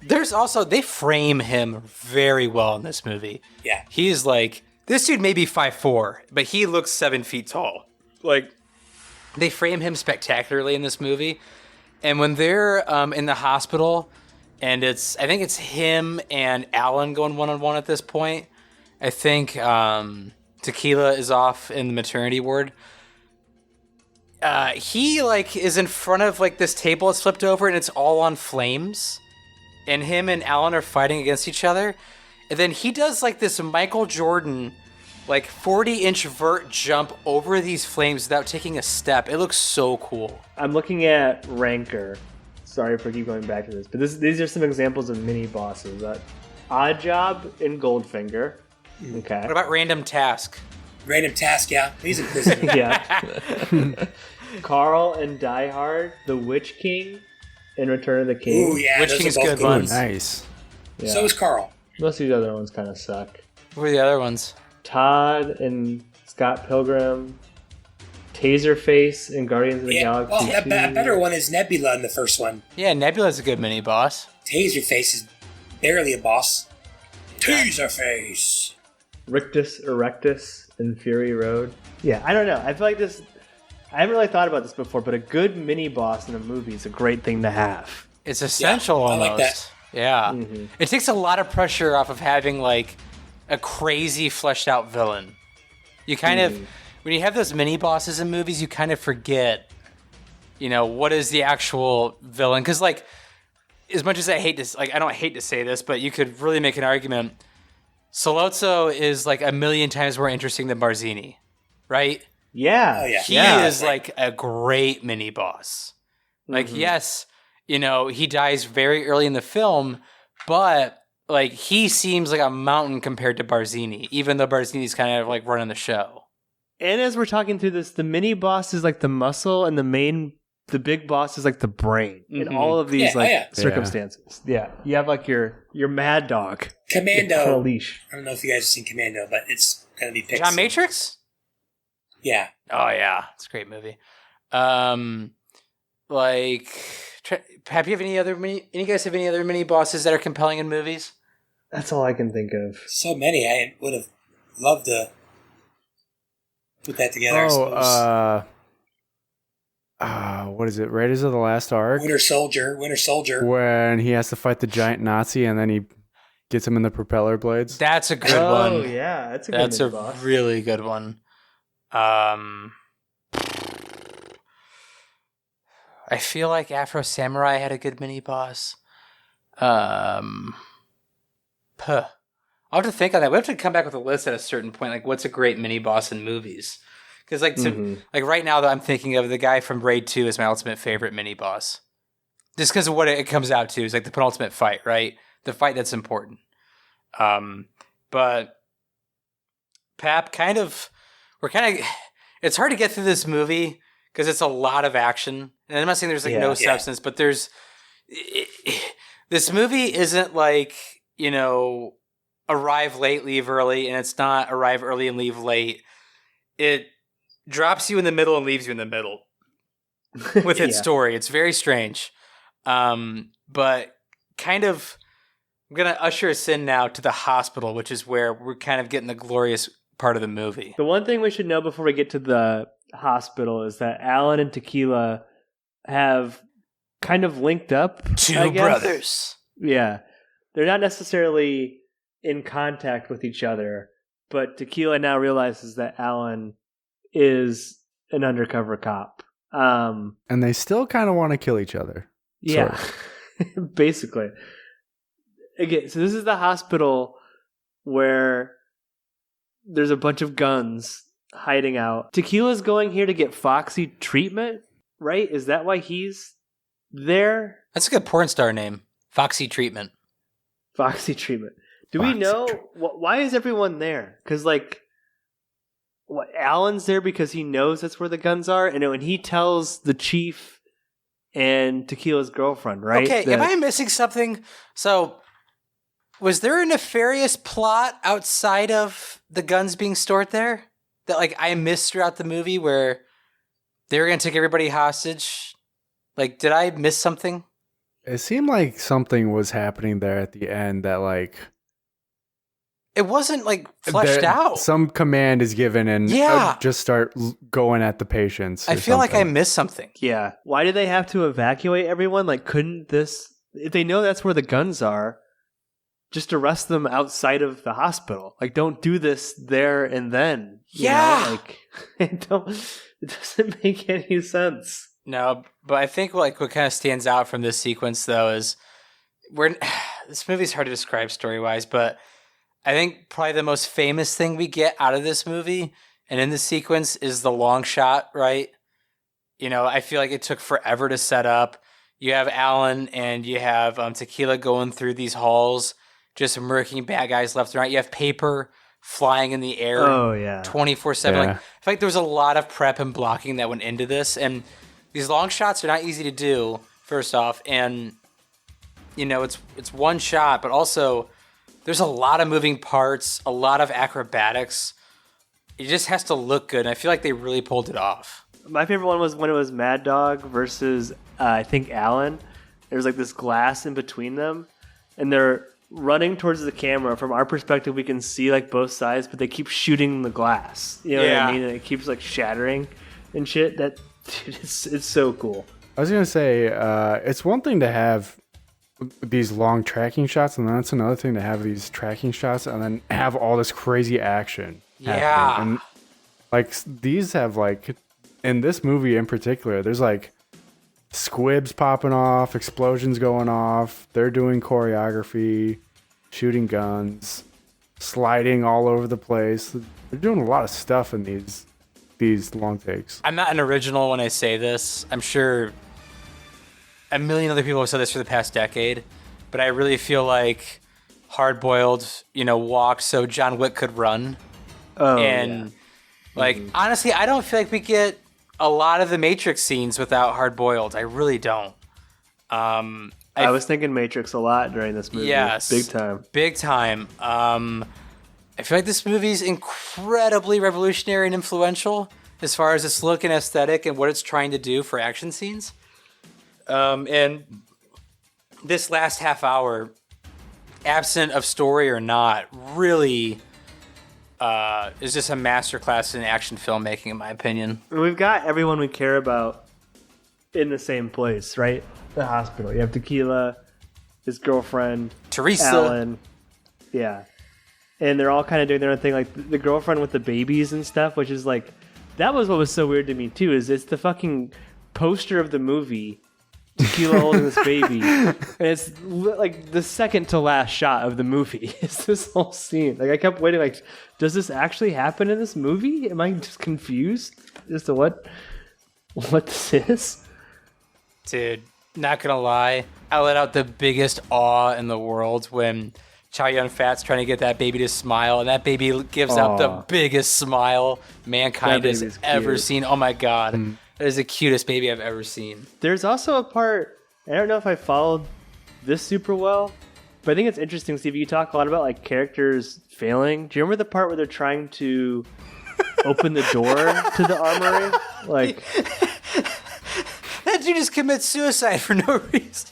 There's also, they frame him very well in this movie. Yeah. He's like, this dude may be 5'4", but he looks 7 feet tall. Like, they frame him spectacularly in this movie. And when they're in the hospital, and I think it's him and Alan going one-on-one at this point. I think Tequila is off in the maternity ward. He like is in front of like this table that's flipped over and it's all on flames. And him and Alan are fighting against each other. And then he does like this Michael Jordan like 40-inch vert jump over these flames without taking a step. It looks so cool. I'm looking at Ranker. Sorry for keep going back to this, but these are some examples of mini bosses. Odd Job in Goldfinger. Okay. What about Random Task? Random Task, yeah. He's in prison. Yeah. Carl and Die Hard, The Witch King, and Return of the King. Ooh, yeah. Witch those King's are both good ones. Nice. Yeah. So is Carl. Most of these other ones kind of suck. What are the other ones? Todd and Scott Pilgrim, Taserface and Guardians of the Galaxy. Well, a 2. better one is Nebula in the first one. Yeah, Nebula's a good mini boss. Taserface is barely a boss. Taserface! Rictus Erectus in Fury Road. Yeah, I don't know. I feel like this... I haven't really thought about this before, but a good mini boss in a movie is a great thing to have. It's essential almost. I like that. Yeah. Mm-hmm. It takes a lot of pressure off of having like a crazy fleshed out villain. You kind of, when you have those mini bosses in movies, you kind of forget, what is the actual villain? Because like, as much as I hate this, like I don't hate to say this, but you could really make an argument. Solozzo is like a million times more interesting than Barzini, right? Yeah. Oh, yeah. He Yeah. is like a great mini boss. Like, yes, he dies very early in the film, but like he seems like a mountain compared to Barzini, even though Barzini's kind of like running the show. And as we're talking through this, the mini boss is like the muscle, and the big boss is like the brain in all of these circumstances. Yeah, you have like your Mad Dog, Commando. on a leash. I don't know if you guys have seen Commando, but it's going to be Pixar. John Matrix? Yeah. Oh yeah, it's a great movie. Pappy, have any guys have any other mini bosses that are compelling in movies? That's all I can think of. So many. I would have loved to put that together, I suppose. What is it? Raiders of the Last Ark? Winter Soldier. When he has to fight the giant Nazi and then he gets him in the propeller blades. That's a good one. Oh yeah, that's a good That's mini a boss. really good one. I feel like Afro Samurai had a good mini boss. I'll have to think on that. We have to come back with a list at a certain point. Like, what's a great mini boss in movies? Because like right now that I'm thinking of, the guy from Raid 2 is my ultimate favorite mini boss. Just because of what it comes out to is like the penultimate fight, right? The fight that's important. But Pap, it's hard to get through this movie because it's a lot of action. And I'm not saying there's no substance, but this movie isn't like, arrive late, leave early, and it's not arrive early and leave late. It drops you in the middle and leaves you in the middle with its story. It's very strange. But kind of, I'm going to usher us in now to the hospital, which is where we're kind of getting the glorious part of the movie. The one thing we should know before we get to the hospital is that Alan and Tequila have kind of linked up. Two brothers. Yeah. They're not necessarily in contact with each other, but Tequila now realizes that Alan is an undercover cop. And they still kind of want to kill each other. Yeah, basically. Again, so this is the hospital where there's a bunch of guns hiding out. Tequila's going here to get Foxy treatment, right? Is that why he's there? That's a good porn star name. Foxy treatment. Foxy treatment. Do we know why is everyone there? Because Alan's there because he knows that's where the guns are, and when he tells the chief and Tequila's girlfriend, right? Okay, am I missing something? So, was there a nefarious plot outside of the guns being stored there that I missed throughout the movie where they were going to take everybody hostage? Did I miss something? It seemed like something was happening there at the end that it wasn't fleshed out. Some command is given and just start going at the patients. I feel like I missed something. Yeah. Why do they have to evacuate everyone? Couldn't this, if they know that's where the guns are, just arrest them outside of the hospital? Don't do this there and then. It doesn't make any sense. No, but I think what kind of stands out from this sequence though is this movie's hard to describe story-wise, but I think probably the most famous thing we get out of this movie and in this sequence is the long shot, right? I feel like it took forever to set up. You have Alan and you have Tequila going through these halls, just murking bad guys left and right. You have paper flying in the air 24/7. I feel like there was a lot of prep and blocking that went into this. And these long shots are not easy to do, first off. And, it's one shot, but also there's a lot of moving parts, a lot of acrobatics. It just has to look good, and I feel like they really pulled it off. My favorite one was when it was Mad Dog versus, I think, Alan. There's this glass in between them, and they're running towards the camera. From our perspective, we can see both sides, but they keep shooting the glass. You know what I mean? And it keeps shattering and shit. Dude, it's so cool. I was going to say, it's one thing to have these long tracking shots, and then it's another thing to have these tracking shots and then have all this crazy action happening. And these have in this movie in particular, there's squibs popping off, explosions going off, they're doing choreography, shooting guns, sliding all over the place. They're doing a lot of stuff in these long takes. I'm not an original when I say this. I'm sure a million other people have said this for the past decade, but I really feel like Hard Boiled, walked so John Wick could run. Honestly, I don't feel like we get a lot of the Matrix scenes without Hard Boiled. I really don't. I was thinking Matrix a lot during this movie. Yes. Big time. I feel like this movie's incredibly revolutionary and influential as far as its look and aesthetic and what it's trying to do for action scenes. And this last half hour, absent of story or not, really is just a masterclass in action filmmaking, in my opinion. We've got everyone we care about in the same place, right? The hospital. You have Tequila, his girlfriend, Teresa, Alan. Yeah. And they're all kind of doing their own thing. The girlfriend with the babies and stuff, which is that was what was so weird to me too, is it's the fucking poster of the movie. Tequila holding this baby, and it's like the second to last shot of the movie. It's this whole scene. Like I kept waiting. Like, does this actually happen in this movie? Am I just confused as to what this is? Dude, not gonna lie, I let out the biggest awe in the world when Chow Yun-fat's trying to get that baby to smile, and that baby gives out the biggest smile mankind has ever seen. Oh my god. That is the cutest baby I've ever seen. There's also a part, I don't know if I followed this super well, but I think it's interesting, Steve. You talk a lot about like characters failing. Do you remember the part where they're trying to open the door to the armory? Like, that dude just commits suicide for no reason.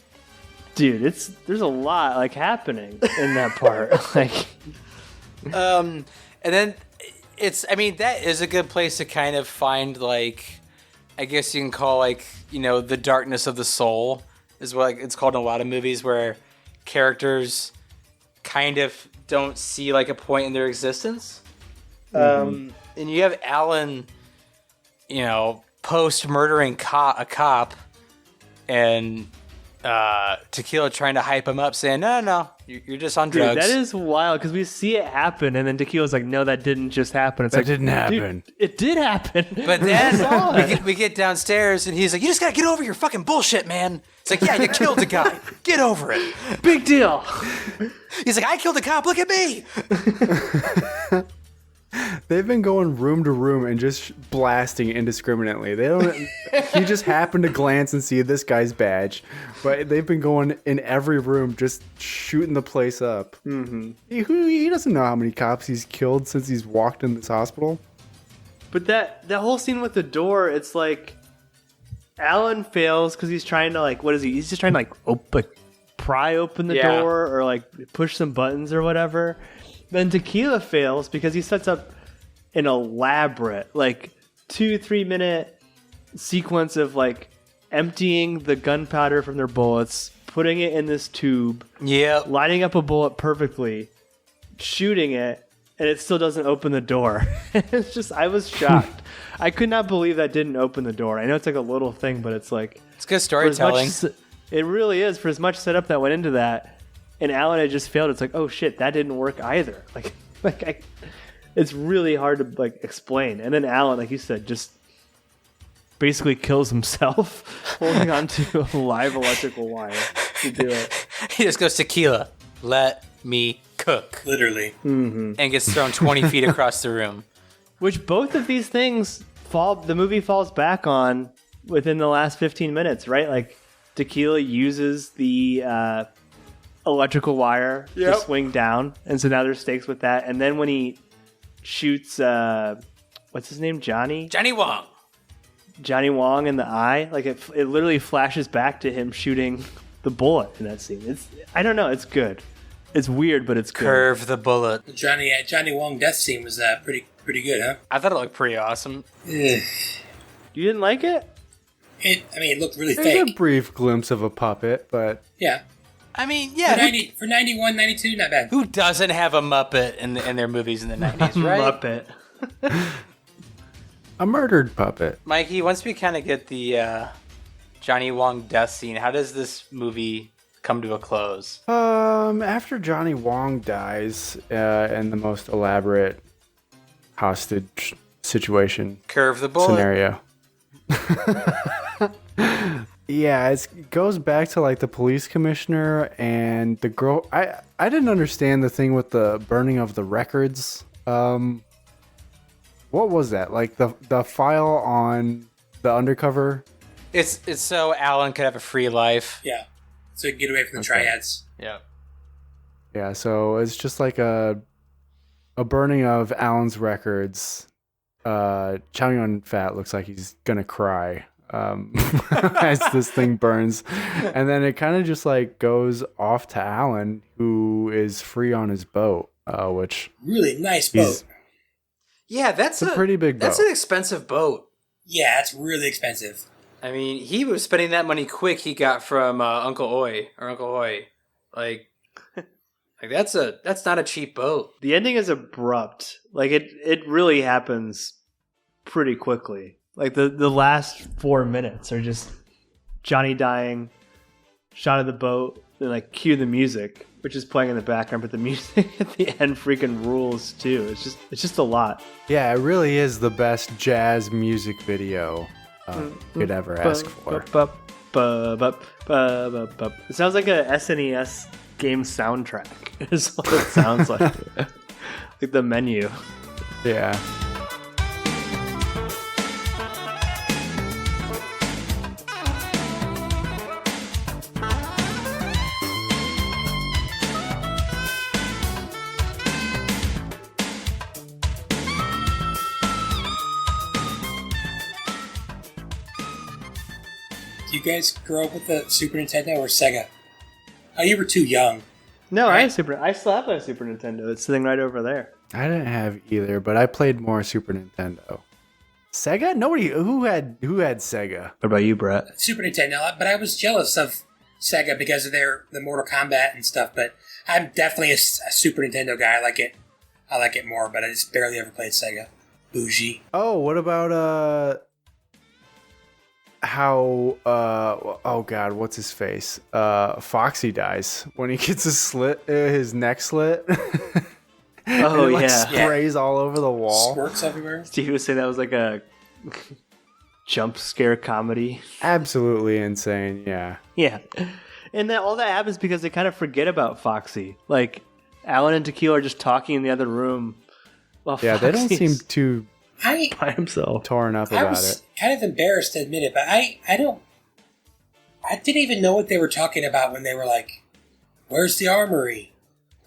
Dude, there's a lot like happening in that part. Like, and then that is a good place to kind of find like, I guess you can call like, the darkness of the soul is what it's called in a lot of movies where characters kind of don't see like a point in their existence. And you have Alan, post murdering a cop and Tequila trying to hype him up saying, no, you're just on drugs. Dude, that is wild because we see it happen and then Tequila's like, no, that didn't just happen. It's that like, didn't happen. Dude, it did happen. But then we get downstairs and he's like, you just gotta get over your fucking bullshit, man. It's like, yeah, you killed the guy. Get over it. Big deal. He's like, I killed a cop. Look at me. They've been going room to room and just blasting indiscriminately. He just happened to glance and see this guy's badge, but they've been going in every room just shooting the place up. Mm-hmm. He doesn't know how many cops he's killed since he's walked in this hospital. But that whole scene with the door, it's like Alan fails because he's trying to like, what is he? He's just trying to like pry open the door or like push some buttons or whatever. Then Tequila fails because he sets up an elaborate, like 2-3 minute sequence of like emptying the gunpowder from their bullets, putting it in this tube, lining up a bullet perfectly, shooting it, and it still doesn't open the door. It's just, I was shocked. I could not believe that didn't open the door. I know it's like a little thing, but it's like, it's good storytelling. It really is. For as much setup that went into that, and Alan had just failed. It's like, oh shit, that didn't work either. It's really hard to like explain. And then Alan, like you said, just basically kills himself holding onto a live electrical wire to do it. He just goes, Tequila, let me cook. Literally. Mm-hmm. And gets thrown 20 feet across the room. Which both of these things the movie falls back on within the last 15 minutes, right? Like Tequila uses the electrical wire to swing down, and so now there's stakes with that. And then when he shoots what's his name, Johnny Wong in the eye, like it literally flashes back to him shooting the bullet in that scene. I don't know, it's good. It's weird, but it's good. Curve the bullet. The Johnny Wong death scene was pretty good, huh? I thought it looked pretty awesome. You didn't like it? It looked really There's fake. a brief glimpse of a puppet, but yeah. I mean, yeah. For 91, 92, not bad. Who doesn't have a Muppet in their movies in the 90s, right? Muppet. a murdered puppet. Mikey, once we kind of get the Johnny Wong death scene, how does this movie come to a close? After Johnny Wong dies in the most elaborate hostage situation. Curve the bullet. Scenario. Yeah, it goes back to like the police commissioner and the girl. I didn't understand the thing with the burning of the records. What was that? Like the file on the undercover? It's so Alan could have a free life. Yeah, so he can get away from the triads. Yeah. Yeah, so it's just like a burning of Alan's records. Chow Yun-fat looks like he's gonna cry as this thing burns, and then it kind of just like goes off to Alan, who is free on his boat, which really nice boat. Yeah, that's a pretty big boat. That's an expensive boat. Yeah, it's really expensive. I mean, he was spending that money quick. He got from Uncle Hoy, like that's not a cheap boat. The ending is abrupt. Like it really happens pretty quickly. Like the last 4 minutes are just Johnny dying, shot of the boat, and like cue the music, which is playing in the background, but the music at the end freaking rules too. It's just a lot. Yeah, it really is the best jazz music video could ever ask for. It sounds like a SNES game soundtrack. Is what it sounds like. Like the menu. Yeah. Do you guys grow up with the Super Nintendo or Sega? Oh, you were too young. No, right? I still have a Super Nintendo. It's sitting right over there. I didn't have either, but I played more Super Nintendo. Sega? Nobody who had Sega. What about you, Brett? Super Nintendo, but I was jealous of Sega because of the Mortal Kombat and stuff. But I'm definitely a Super Nintendo guy. I like it more, but I just barely ever played Sega. Bougie. Oh, what about how oh god, what's his face? Foxy dies when he gets his neck slit. Oh, and it, yeah. sprays all over the wall. Squirts everywhere. Steve was saying that was like a jump scare comedy. Absolutely insane, yeah. Yeah. And all that happens because they kind of forget about Foxy. Like, Alan and Tequila are just talking in the other room. While Yeah, they don't Foxy's seem too by himself. torn up I about was it. kind of embarrassed to admit it, but I didn't even know what they were talking about when they were like, "Where's the armory?"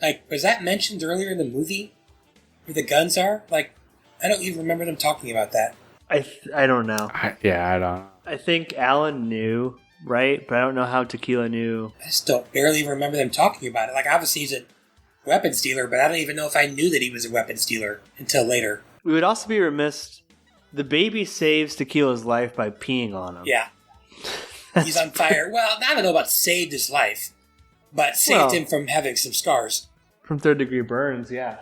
Like, was that mentioned earlier in the movie? Where the guns are? Like, I don't even remember them talking about that. I don't know. I don't know. I think Alan knew, right? But I don't know how Tequila knew. I just don't barely remember them talking about it. Like, obviously he's a weapons dealer, but I don't even know if I knew that he was a weapons dealer until later. We would also be remiss. The baby saves Tequila's life by peeing on him. Yeah. He's on fire. Well, I don't know about saved his life, but saved him from having some scars. From third-degree burns, yeah.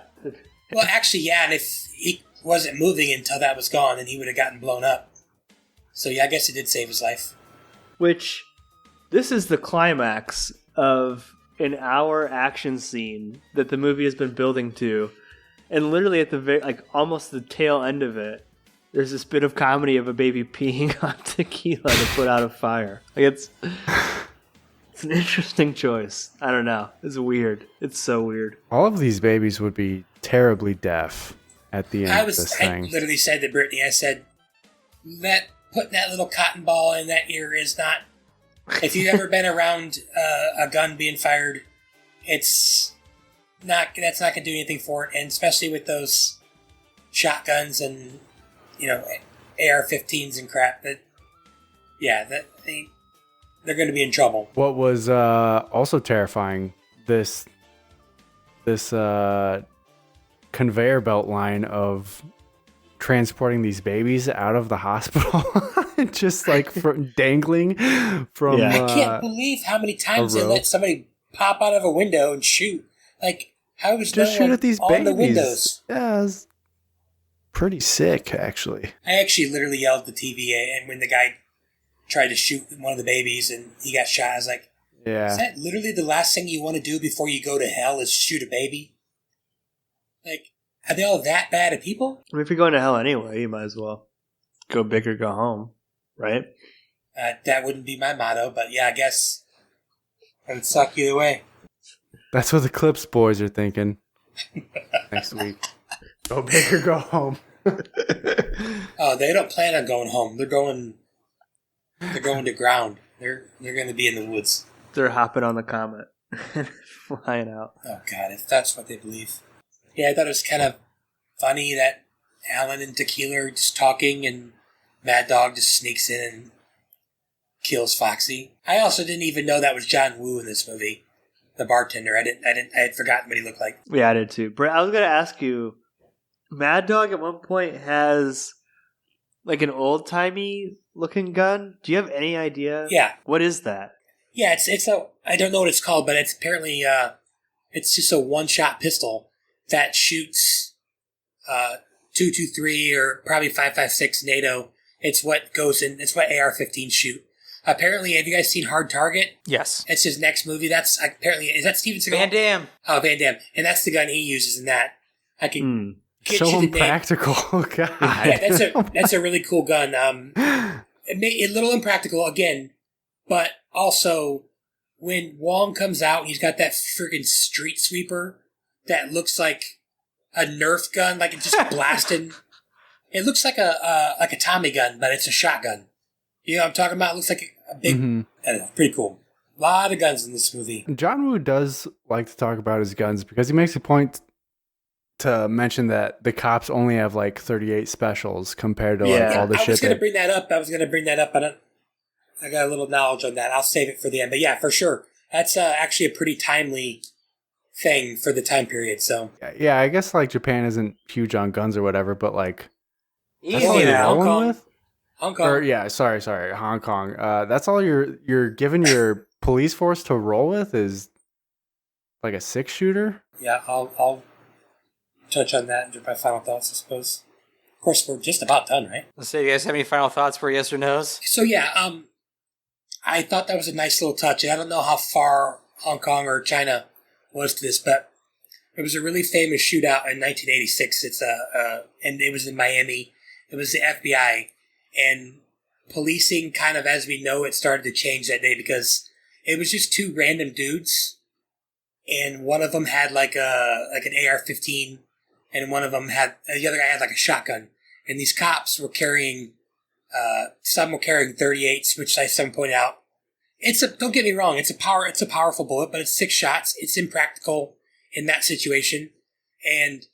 Well, actually, yeah, and if he wasn't moving until that was gone, then he would have gotten blown up. So, yeah, I guess it did save his life. Which, this is the climax of an hour action scene that the movie has been building to. And literally at the very, like, almost the tail end of it, there's this bit of comedy of a baby peeing on Tequila to put out a fire. Like, it's an interesting choice. I don't know. It's weird. It's so weird. All of these babies would be terribly deaf at the end of this thing. I literally said to Brittany, I said, putting that little cotton ball in that ear is not... If you've ever been around a gun being fired, that's not going to do anything for it. And especially with those shotguns and, AR-15s and crap, they're going to be in trouble. What was also terrifying, this conveyor belt line of transporting these babies out of the hospital, just like dangling from. I can't believe how many times they let somebody pop out of a window and shoot. Like, how was just shoot at these on babies? The windows? Yeah, it was pretty sick, actually. I actually literally yelled at the TV, and when the guy tried to shoot one of the babies and he got shot, I was like, "Yeah, is that literally the last thing you want to do before you go to hell is shoot a baby? Like, are they all that bad at people?" I mean, if you're going to hell anyway, you might as well go big or go home, right? That wouldn't be my motto, but yeah, I guess it would suck either way. That's what the Clips boys are thinking next week. Go big or go home. Oh, they don't plan on going home. They're going to ground. They're going to be in the woods. They're hopping on the comet and flying out. Oh God, if that's what they believe. Yeah, I thought it was kind of funny that Alan and Tequila are just talking and Mad Dog just sneaks in and kills Foxy. I also didn't even know that was John Woo in this movie, the bartender. I had forgotten what he looked like. Yeah, I did too. Brett, I was going to ask you, Mad Dog at one point has like an old-timey looking gun. Do you have any idea? Yeah. What is that? Yeah, I don't know what it's called, but it's apparently, it's just a one-shot pistol that shoots, 223 or probably 5.56 NATO. It's what AR-15s shoot. Apparently, have you guys seen Hard Target? Yes. It's his next movie. That's apparently, is that Steven Seagal? Van Damme. Oh, Van Damme. And that's the gun he uses in that. I can get So you the name. impractical. God. Yeah, that's a really cool gun. A little impractical again, but also when Wong comes out, he's got that freaking street sweeper that looks like a Nerf gun, like it's just blasting. It looks like a Tommy gun, but it's a shotgun. You know what I'm talking about? It looks like a big, I don't know, pretty cool. A lot of guns in this movie. John Woo does like to talk about his guns because he makes a point to mention that the cops only have like 38 specials compared to like all the shit. I was going to bring that up. I got a little knowledge on that. I'll save it for the end. But yeah, for sure. That's actually a pretty timely thing for the time period. So yeah, I guess like Japan isn't huge on guns or whatever, but like Easy now. Hong Kong. Or, yeah, sorry, Hong Kong. That's all you're giving your police force to roll with is like a 6-shooter. Yeah, I'll touch on that in my final thoughts, I suppose. Of course, we're just about done, right? Let's say, you guys have any final thoughts for yes or no's? So yeah, I thought that was a nice little touch. I don't know how far Hong Kong or China was to this, but it was a really famous shootout in 1986. And it was in Miami. It was the FBI. And policing, kind of as we know it, started to change that day because it was just two random dudes, and one of them had like an AR-15, and one of them the other guy had like a shotgun. And these cops were carrying, some were carrying 38s, which some point out, don't get me wrong, it's a powerful bullet, but it's 6 shots. It's impractical in that situation. And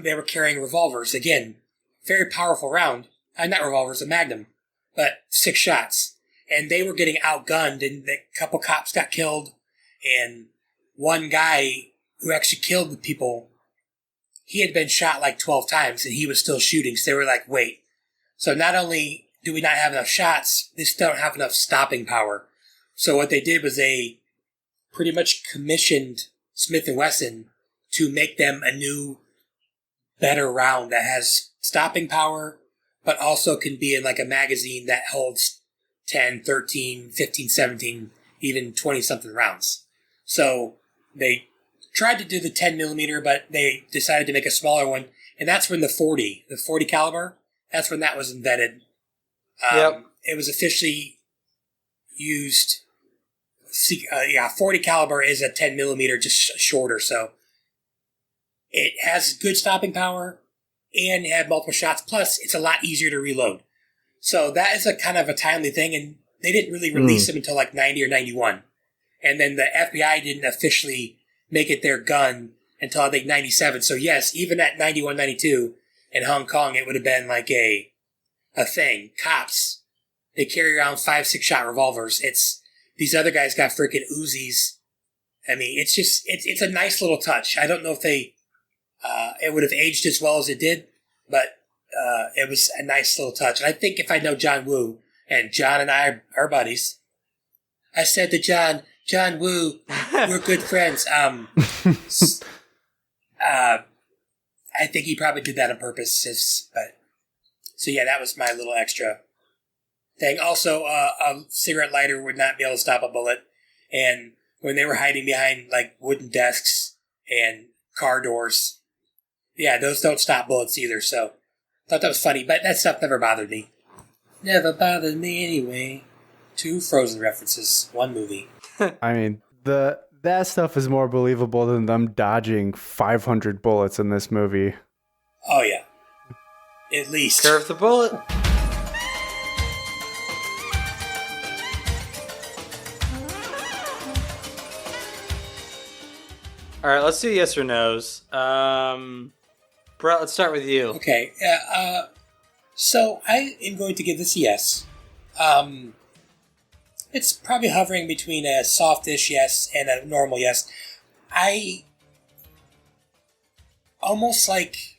they were carrying revolvers. Again, very powerful round. Not revolvers, a Magnum, but 6 shots. And they were getting outgunned, and a couple cops got killed. And one guy who actually killed the people, he had been shot like 12 times, and he was still shooting. So they were like, wait. So not only do we not have enough shots, they still don't have enough stopping power. So what they did was they pretty much commissioned Smith & Wesson to make them a new, better round that has stopping power, but also can be in like a magazine that holds 10, 13, 15, 17, even 20-something rounds. So they tried to do the 10 millimeter, but they decided to make a smaller one. And that's when the 40 caliber, that's when that was invented. It was officially used. 40 caliber is a 10 millimeter, just shorter. So it has good stopping power and it had multiple shots. Plus, it's a lot easier to reload. So that is a kind of a timely thing. And they didn't really release them until like 90 or 91. And then the FBI didn't officially make it their gun until I think 97. So yes, even at 91, 92 in Hong Kong, it would have been like a thing. Cops, they carry around 5-6 shot revolvers. These other guys got freaking Uzis. I mean, it's a nice little touch. I don't know if it would have aged as well as it did, but it was a nice little touch. And I think if I know John Woo, and John and I are buddies, I said to John Woo, we're good friends. I think he probably did that on purpose. So yeah, that was my little extra thing. Also, a cigarette lighter would not be able to stop a bullet. And when they were hiding behind like wooden desks and car doors, yeah, those don't stop bullets either. So I thought that was funny, but that stuff never bothered me. Never bothered me anyway. 2 Frozen references, 1 movie. I mean, that stuff is more believable than them dodging 500 bullets in this movie. Oh yeah, at least. Curve the bullet. All right, let's do yes or no's. Brett, let's start with you. Okay. So I am going to give this a yes. It's probably hovering between a softish yes and a normal yes. I almost like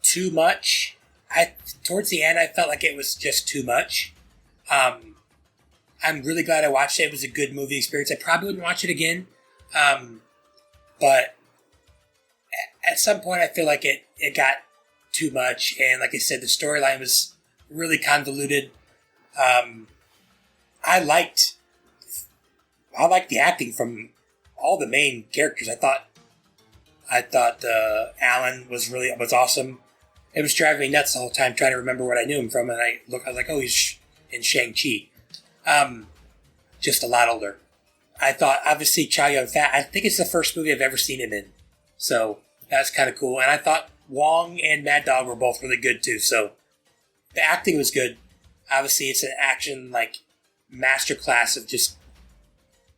too much. Towards the end, I felt like it was just too much. I'm really glad I watched it. It was a good movie experience. I probably wouldn't watch it again. But at some point, I feel like it got too much. And like I said, the storyline was really convoluted. I liked the acting from all the main characters. I thought Alan was awesome. It was driving me nuts the whole time trying to remember what I knew him from, and I was like, oh, he's in Shang-Chi. Just a lot older. I thought, obviously, Chow Yun-fat, I think it's the first movie I've ever seen him in. So that's kind of cool. And I thought Wong and Mad Dog were both really good, too. So the acting was good. Obviously, it's an action, like, masterclass of just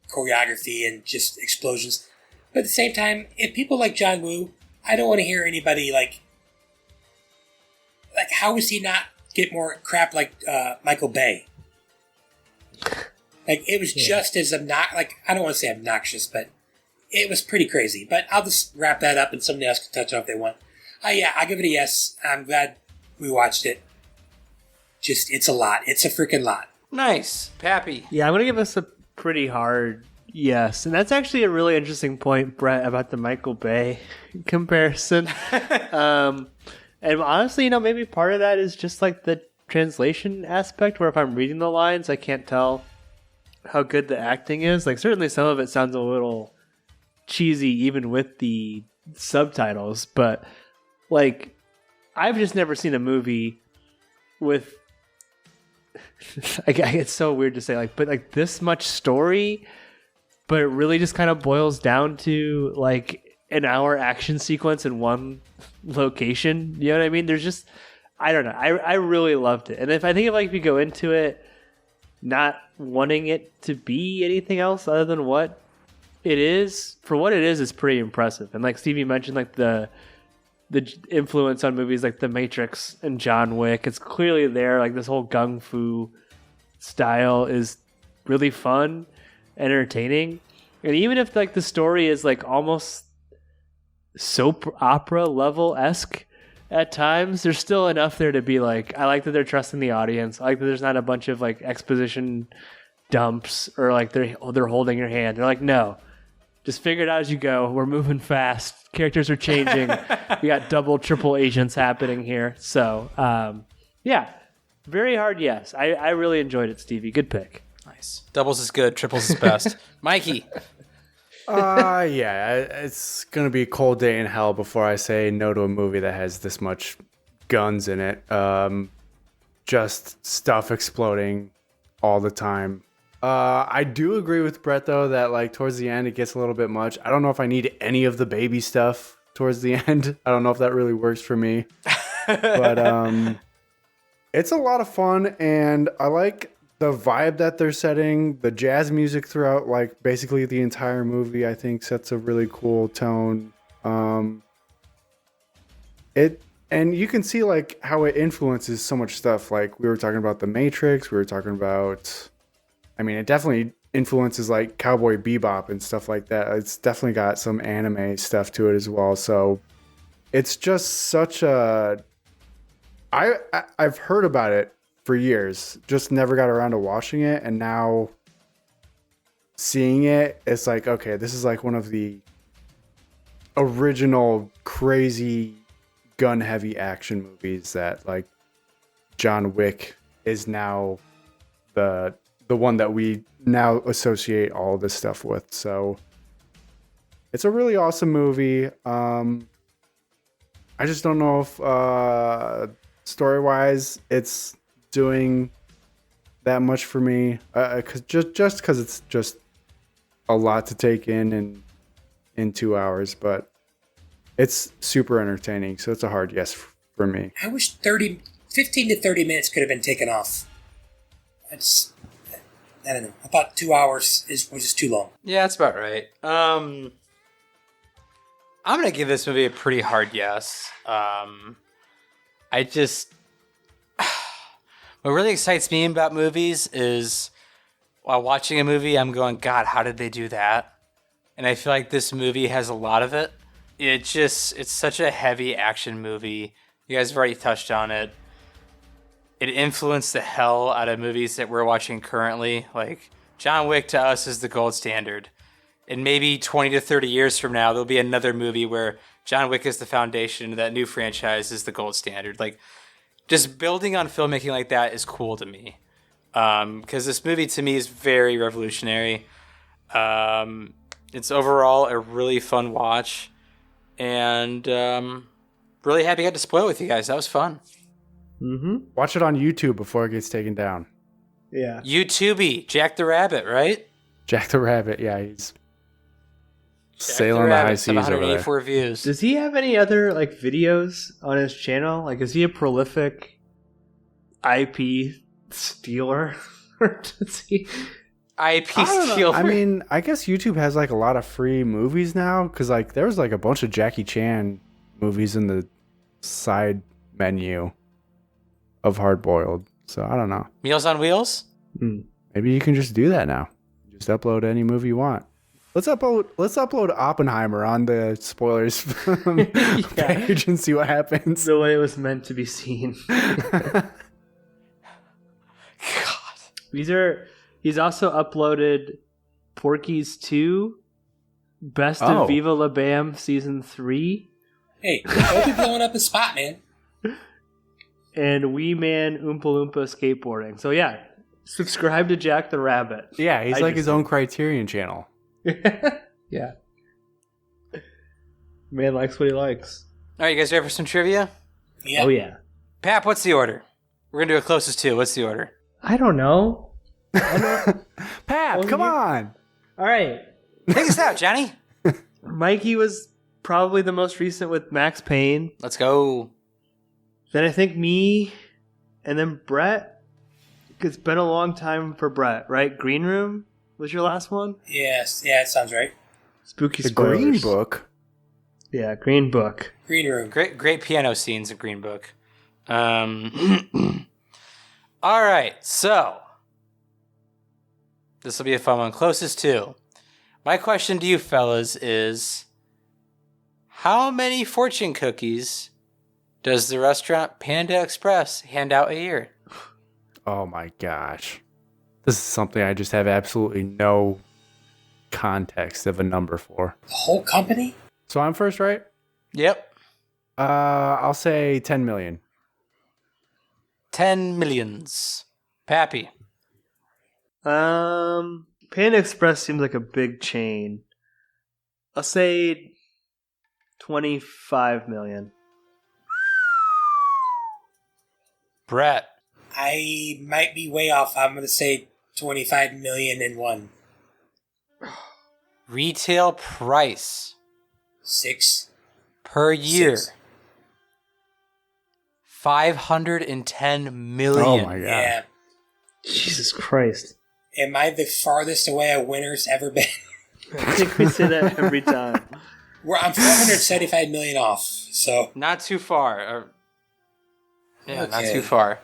choreography and just explosions. But at the same time, if people like John Woo, I don't want to hear anybody like how does he not get more crap like Michael Bay? Like, it was just as obnoxious. Like, I don't want to say obnoxious, but it was pretty crazy. But I'll just wrap that up, and somebody else can touch on if they want. Yeah, I'll give it a yes. I'm glad we watched it. Just, it's a lot. It's a freaking lot. Nice. Pappy. Yeah, I'm going to give us a pretty hard yes. And that's actually a really interesting point, Brett, about the Michael Bay comparison. And honestly, maybe part of that is just like the translation aspect, where if I'm reading the lines, I can't tell how good the acting is. Like, certainly some of it sounds a little cheesy even with the subtitles, but like, I've just never seen a movie with it's so weird to say, like, but like this much story, but it really just kind of boils down to like an hour action sequence in one location. You know what I mean? There's just, I don't know. I really loved it. And if you go into it not wanting it to be anything else other than what it is, for what it is, it's pretty impressive. And like Stevie mentioned, like the influence on movies like The Matrix and John Wick, it's clearly there. Like, this whole gung fu style is really fun, entertaining. And even if like the story is like almost soap opera level-esque at times, there's still enough there to be like, I like that they're trusting the audience. I like that there's not a bunch of like exposition dumps or like they're holding your hand. They're like, no, just figure it out as you go. We're moving fast. Characters are changing. We got double, triple agents happening here. So, yeah, very hard yes. I really enjoyed it, Stevie. Good pick. Nice. Doubles is good. Triples is best. Mikey. Yeah, it's gonna be a cold day in hell before I say no to a movie that has this much guns in it. Just stuff exploding all the time. I do agree with Brett though that like towards the end it gets a little bit much. I don't know if I need any of the baby stuff towards the end. I don't know if that really works for me. But it's a lot of fun, and I like the vibe that they're setting. The jazz music throughout like basically the entire movie, I think, sets a really cool tone. And you can see like how it influences so much stuff. Like, we were talking about The Matrix, we were talking about, I mean, it definitely influences like Cowboy Bebop and stuff like that. It's definitely got some anime stuff to it as well. So it's just such a, I've heard about it for years, just never got around to watching it, and now seeing it, it's like, okay, this is like one of the original crazy gun heavy action movies that like John Wick is now the one that we now associate all this stuff with. So it's a really awesome movie. I just don't know if story wise it's doing that much for me, because it's just a lot to take in 2 hours, but it's super entertaining, so it's a hard yes for me. I wish 15 to 30 minutes could have been taken off. I don't know. I thought 2 hours was just too long. Yeah, that's about right. I'm gonna give this movie a pretty hard yes. What really excites me about movies is while watching a movie, I'm going, God, how did they do that? And I feel like this movie has a lot of it. It's such a heavy action movie. You guys have already touched on it. It influenced the hell out of movies that we're watching currently. Like, John Wick to us is the gold standard. And maybe 20 to 30 years from now, there'll be another movie where John Wick is the foundation, and that new franchise is the gold standard. Like, just building on filmmaking like that is cool to me. because this movie to me is very revolutionary. It's overall a really fun watch, and really happy I got to spoil it with you guys. That was fun. Mm-hmm. Watch it on YouTube before it gets taken down. Yeah. YouTubey, Jack the Rabbit, right? Jack the Rabbit, yeah, he's Jack sailing the high seas over there. 184 views. Does he have any other like videos on his channel? Like, is he a prolific IP stealer? Or does he? IP I stealer. mean, I guess YouTube has like a lot of free movies now because like there was like a bunch of Jackie Chan movies in the side menu of Hard Boiled. So I don't know. Meals on Wheels? Maybe you can just do that now. Just upload any movie you want. Let's upload Oppenheimer on the spoilers page and see what happens. The way it was meant to be seen. God. He's also uploaded Porky's 2, Best of Viva La Bam Season 3. Hey, don't be blowing up his spot, man. And Wee Man Oompa Loompa Skateboarding. So yeah, subscribe to Jack the Rabbit. Yeah, he's like his own Criterion channel. Yeah. Man likes what he likes. All right, you guys ready for some trivia? Yeah. Oh yeah. Pap, what's the order? We're going to do it closest to. What's the order? I don't know. Pap, come on. All right. Take us out, Johnny. Mikey was probably the most recent with Max Payne. Let's go. Then I think me, and then Brett. It's been a long time for Brett, right? Green Room was your last one? Yes, yeah, it sounds right. Spooky The spoilers. Green Book. Yeah, Green Book. Green Room. Great piano scenes in Green Book. All right, so this will be a fun one. Closest to. My question to you fellas is, how many fortune cookies does the restaurant Panda Express hand out a year? Oh my gosh. This is something I just have absolutely no context of a number for. The whole company? So I'm first, right? Yep. I'll say 10 million. 10 millions. Pappy. Panda Express seems like a big chain. I'll say 25 million. Brett. I might be way off. I'm going to say 25 million and one. Retail price. 6. Per year. 6. 510 million. Oh my god. Yeah. Jesus Christ. Am I the farthest away a winner's ever been? I think we say that every time. I'm 475 million off, so. Not too far. Not Okay. too far.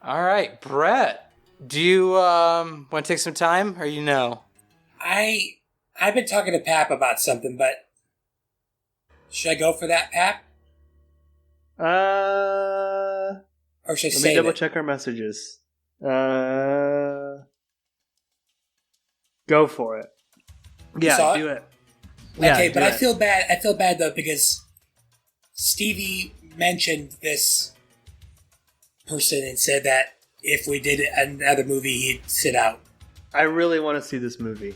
All right, Brett. Do you want to take some time, or you know? I've been talking to Pap about something, but should I go for that, Pap? Or should I Let say me double check our messages. Go for it. Yeah, saw it? do it. Okay, do but I it. feel bad. I feel bad though because Stevie mentioned this person and said that if we did another movie, he'd sit out. I really want to see this movie,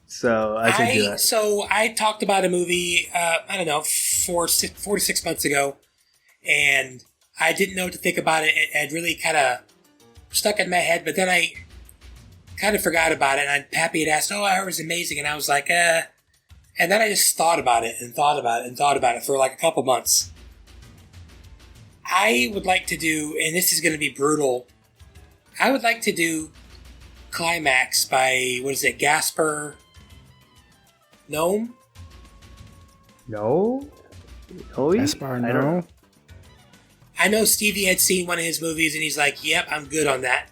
so I can do it. So I talked about a movie, I don't know, 4 to 6 months ago, and I didn't know what to think about it. It had really kind of stuck in my head, but then I kind of forgot about it, and Pappy had asked, I heard it was amazing, and I was like, and then I just thought about it and thought about it and thought about it for like a couple months. I would like to do, and this is going to be brutal, I would like to do Climax by, Gaspar Noé? No? Gaspar, I don't no. know. I know Stevie had seen one of his movies and he's like, yep, I'm good on that.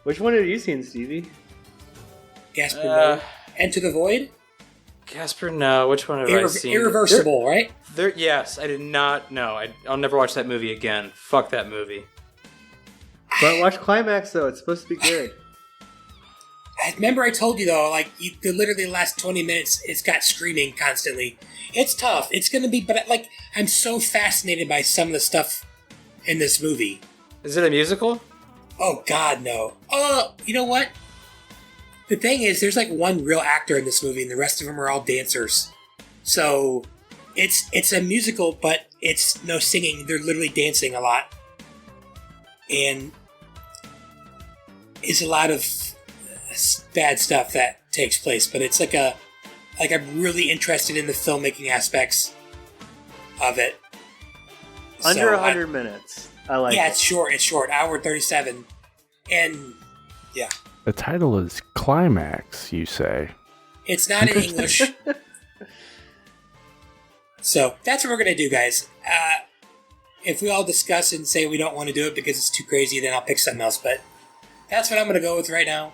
Which one have you seen, Stevie? Gaspar Noé. Enter the Void? Casper, no. Which one have I seen? Irreversible, right? Yes, I did not know. I'll never watch that movie again. Fuck that movie. But watch Climax, though. It's supposed to be good. Remember I told you, though, like, literally the last 20 minutes, it's got screaming constantly. It's tough. It's going to be, but, like, I'm so fascinated by some of the stuff in this movie. Is it a musical? Oh, God, no. Oh, you know what? The thing is, there's like one real actor in this movie, and the rest of them are all dancers. So it's a musical, but it's no singing. They're literally dancing a lot. And it's a lot of bad stuff that takes place, but it's like I'm really interested in the filmmaking aspects of it. Under 100 minutes. I like yeah, it. it's short, hour 37. And yeah. The title is Climax, you say? It's not in English. So that's what we're going to do, guys. If we all discuss and say we don't want to do it because it's too crazy, then I'll pick something else. But that's what I'm going to go with right now.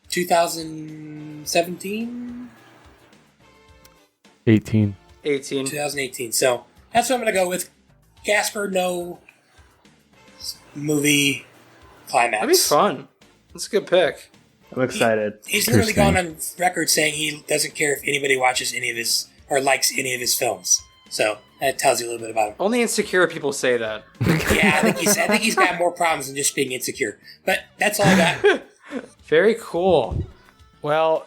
2017? 18. 2018. So that's what I'm going to go with. Casper, no movie Climax. That'd be fun. That's a good pick. I'm excited. He's literally gone on record saying he doesn't care if anybody watches any of his or likes any of his films. So that tells you a little bit about him. Only insecure people say that. Yeah, I think he's got more problems than just being insecure. But that's all I got. Very cool. Well,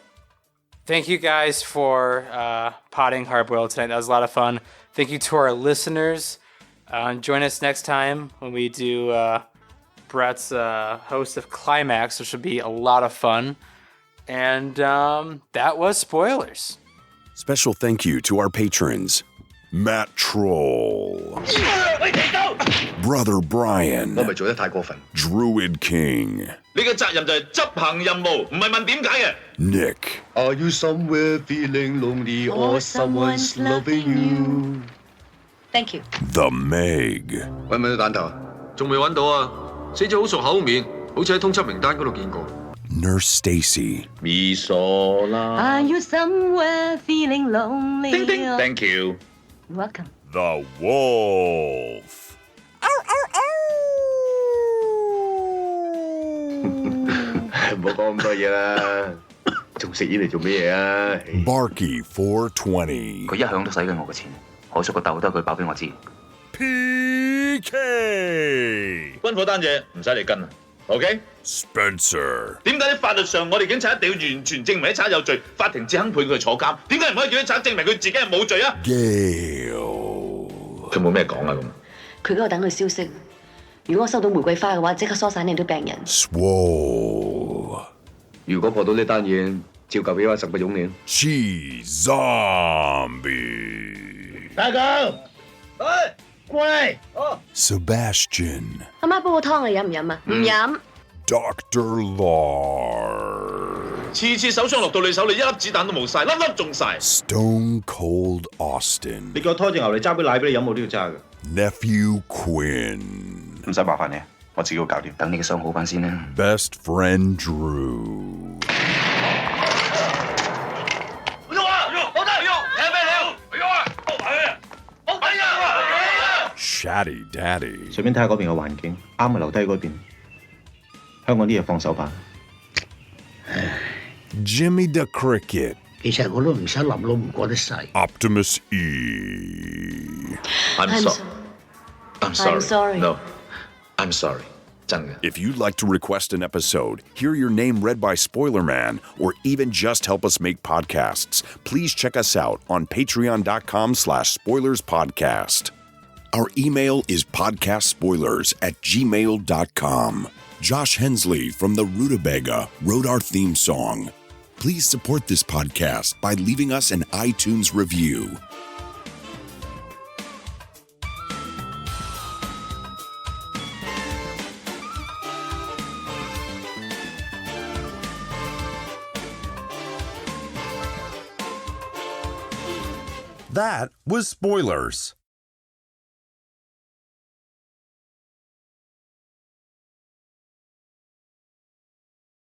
thank you guys for potting Hardboiled tonight. That was a lot of fun. Thank you to our listeners. Join us next time when we do Brett's host of Climax, which will be a lot of fun. And that was Spoilers. Special thank you to our patrons, Matt Troll, Brother Brian, 我咪做得太過分。 Druid King, 你嘅責任就係執行任務，唔係問點解嘅。 Nick, Are you somewhere feeling lonely or someone's loving you? Thank you. The Meg, 揾唔揾到彈頭啊？仲未揾到啊！死者好熟口面，好似喺通緝名單嗰度見過。 Nurse Stacy, 咪傻啦。 Are you somewhere feeling lonely? Ding ding. Thank you. You're welcome. The Wolf, 唔好講咁多嘢啦，仲食煙嚟做咩嘢啊？ Barky 420, 佢一向都使緊我嘅錢，海叔個竇都係佢爆俾我知。 PK, 軍火單嘢唔使你跟啦 ，OK？ Spencer, 點解喺法律上我哋警察一定要完全證明一賊有罪，法庭至肯判佢坐監？點解唔可以叫一賊證明佢自己係冇罪啊？ Gale, 佢冇咩講啊咁。佢嗰度等佢消息。如果我收到玫瑰花嘅話，即刻疏散你啲病人。 Swole, 如果破到呢單嘢，照舊俾翻10個傭你。 Cheese Zombie, 大狗，喂，過嚟。哦。 Sebastian, 阿媽煲個湯你飲唔飲啊？唔飲。 Dr. Lar, 次次手槍落到你手，你一粒子彈都冇晒，粒粒中晒。 Stone Cold Austin, 你叫我拖隻牛嚟揸杯奶俾你飲，我都要揸嘅。 Nephew Quinn, 唔使麻煩你，我自己會搞掂。等你嘅傷好翻先啦。 Best Friend Drew, Shatty Daddy, 隨便睇下嗰邊嘅環境，啱咪留低嗰邊。香港啲嘢放手吧。Jimmy the Cricket, 其實我都唔想諗都唔過得世。 Optimus E. I'm sorry. I'm sorry. I'm sorry. No, I'm sorry. 真嘅。 If you'd like to request an episode, hear your name read by Spoiler Man, or even just help us make podcasts, please check us out on patreon.com/spoilerspodcast. Our email is podcastspoilers@gmail.com. Josh Hensley from the Rutabaga wrote our theme song. Please support this podcast by leaving us an iTunes review. That was Spoilers.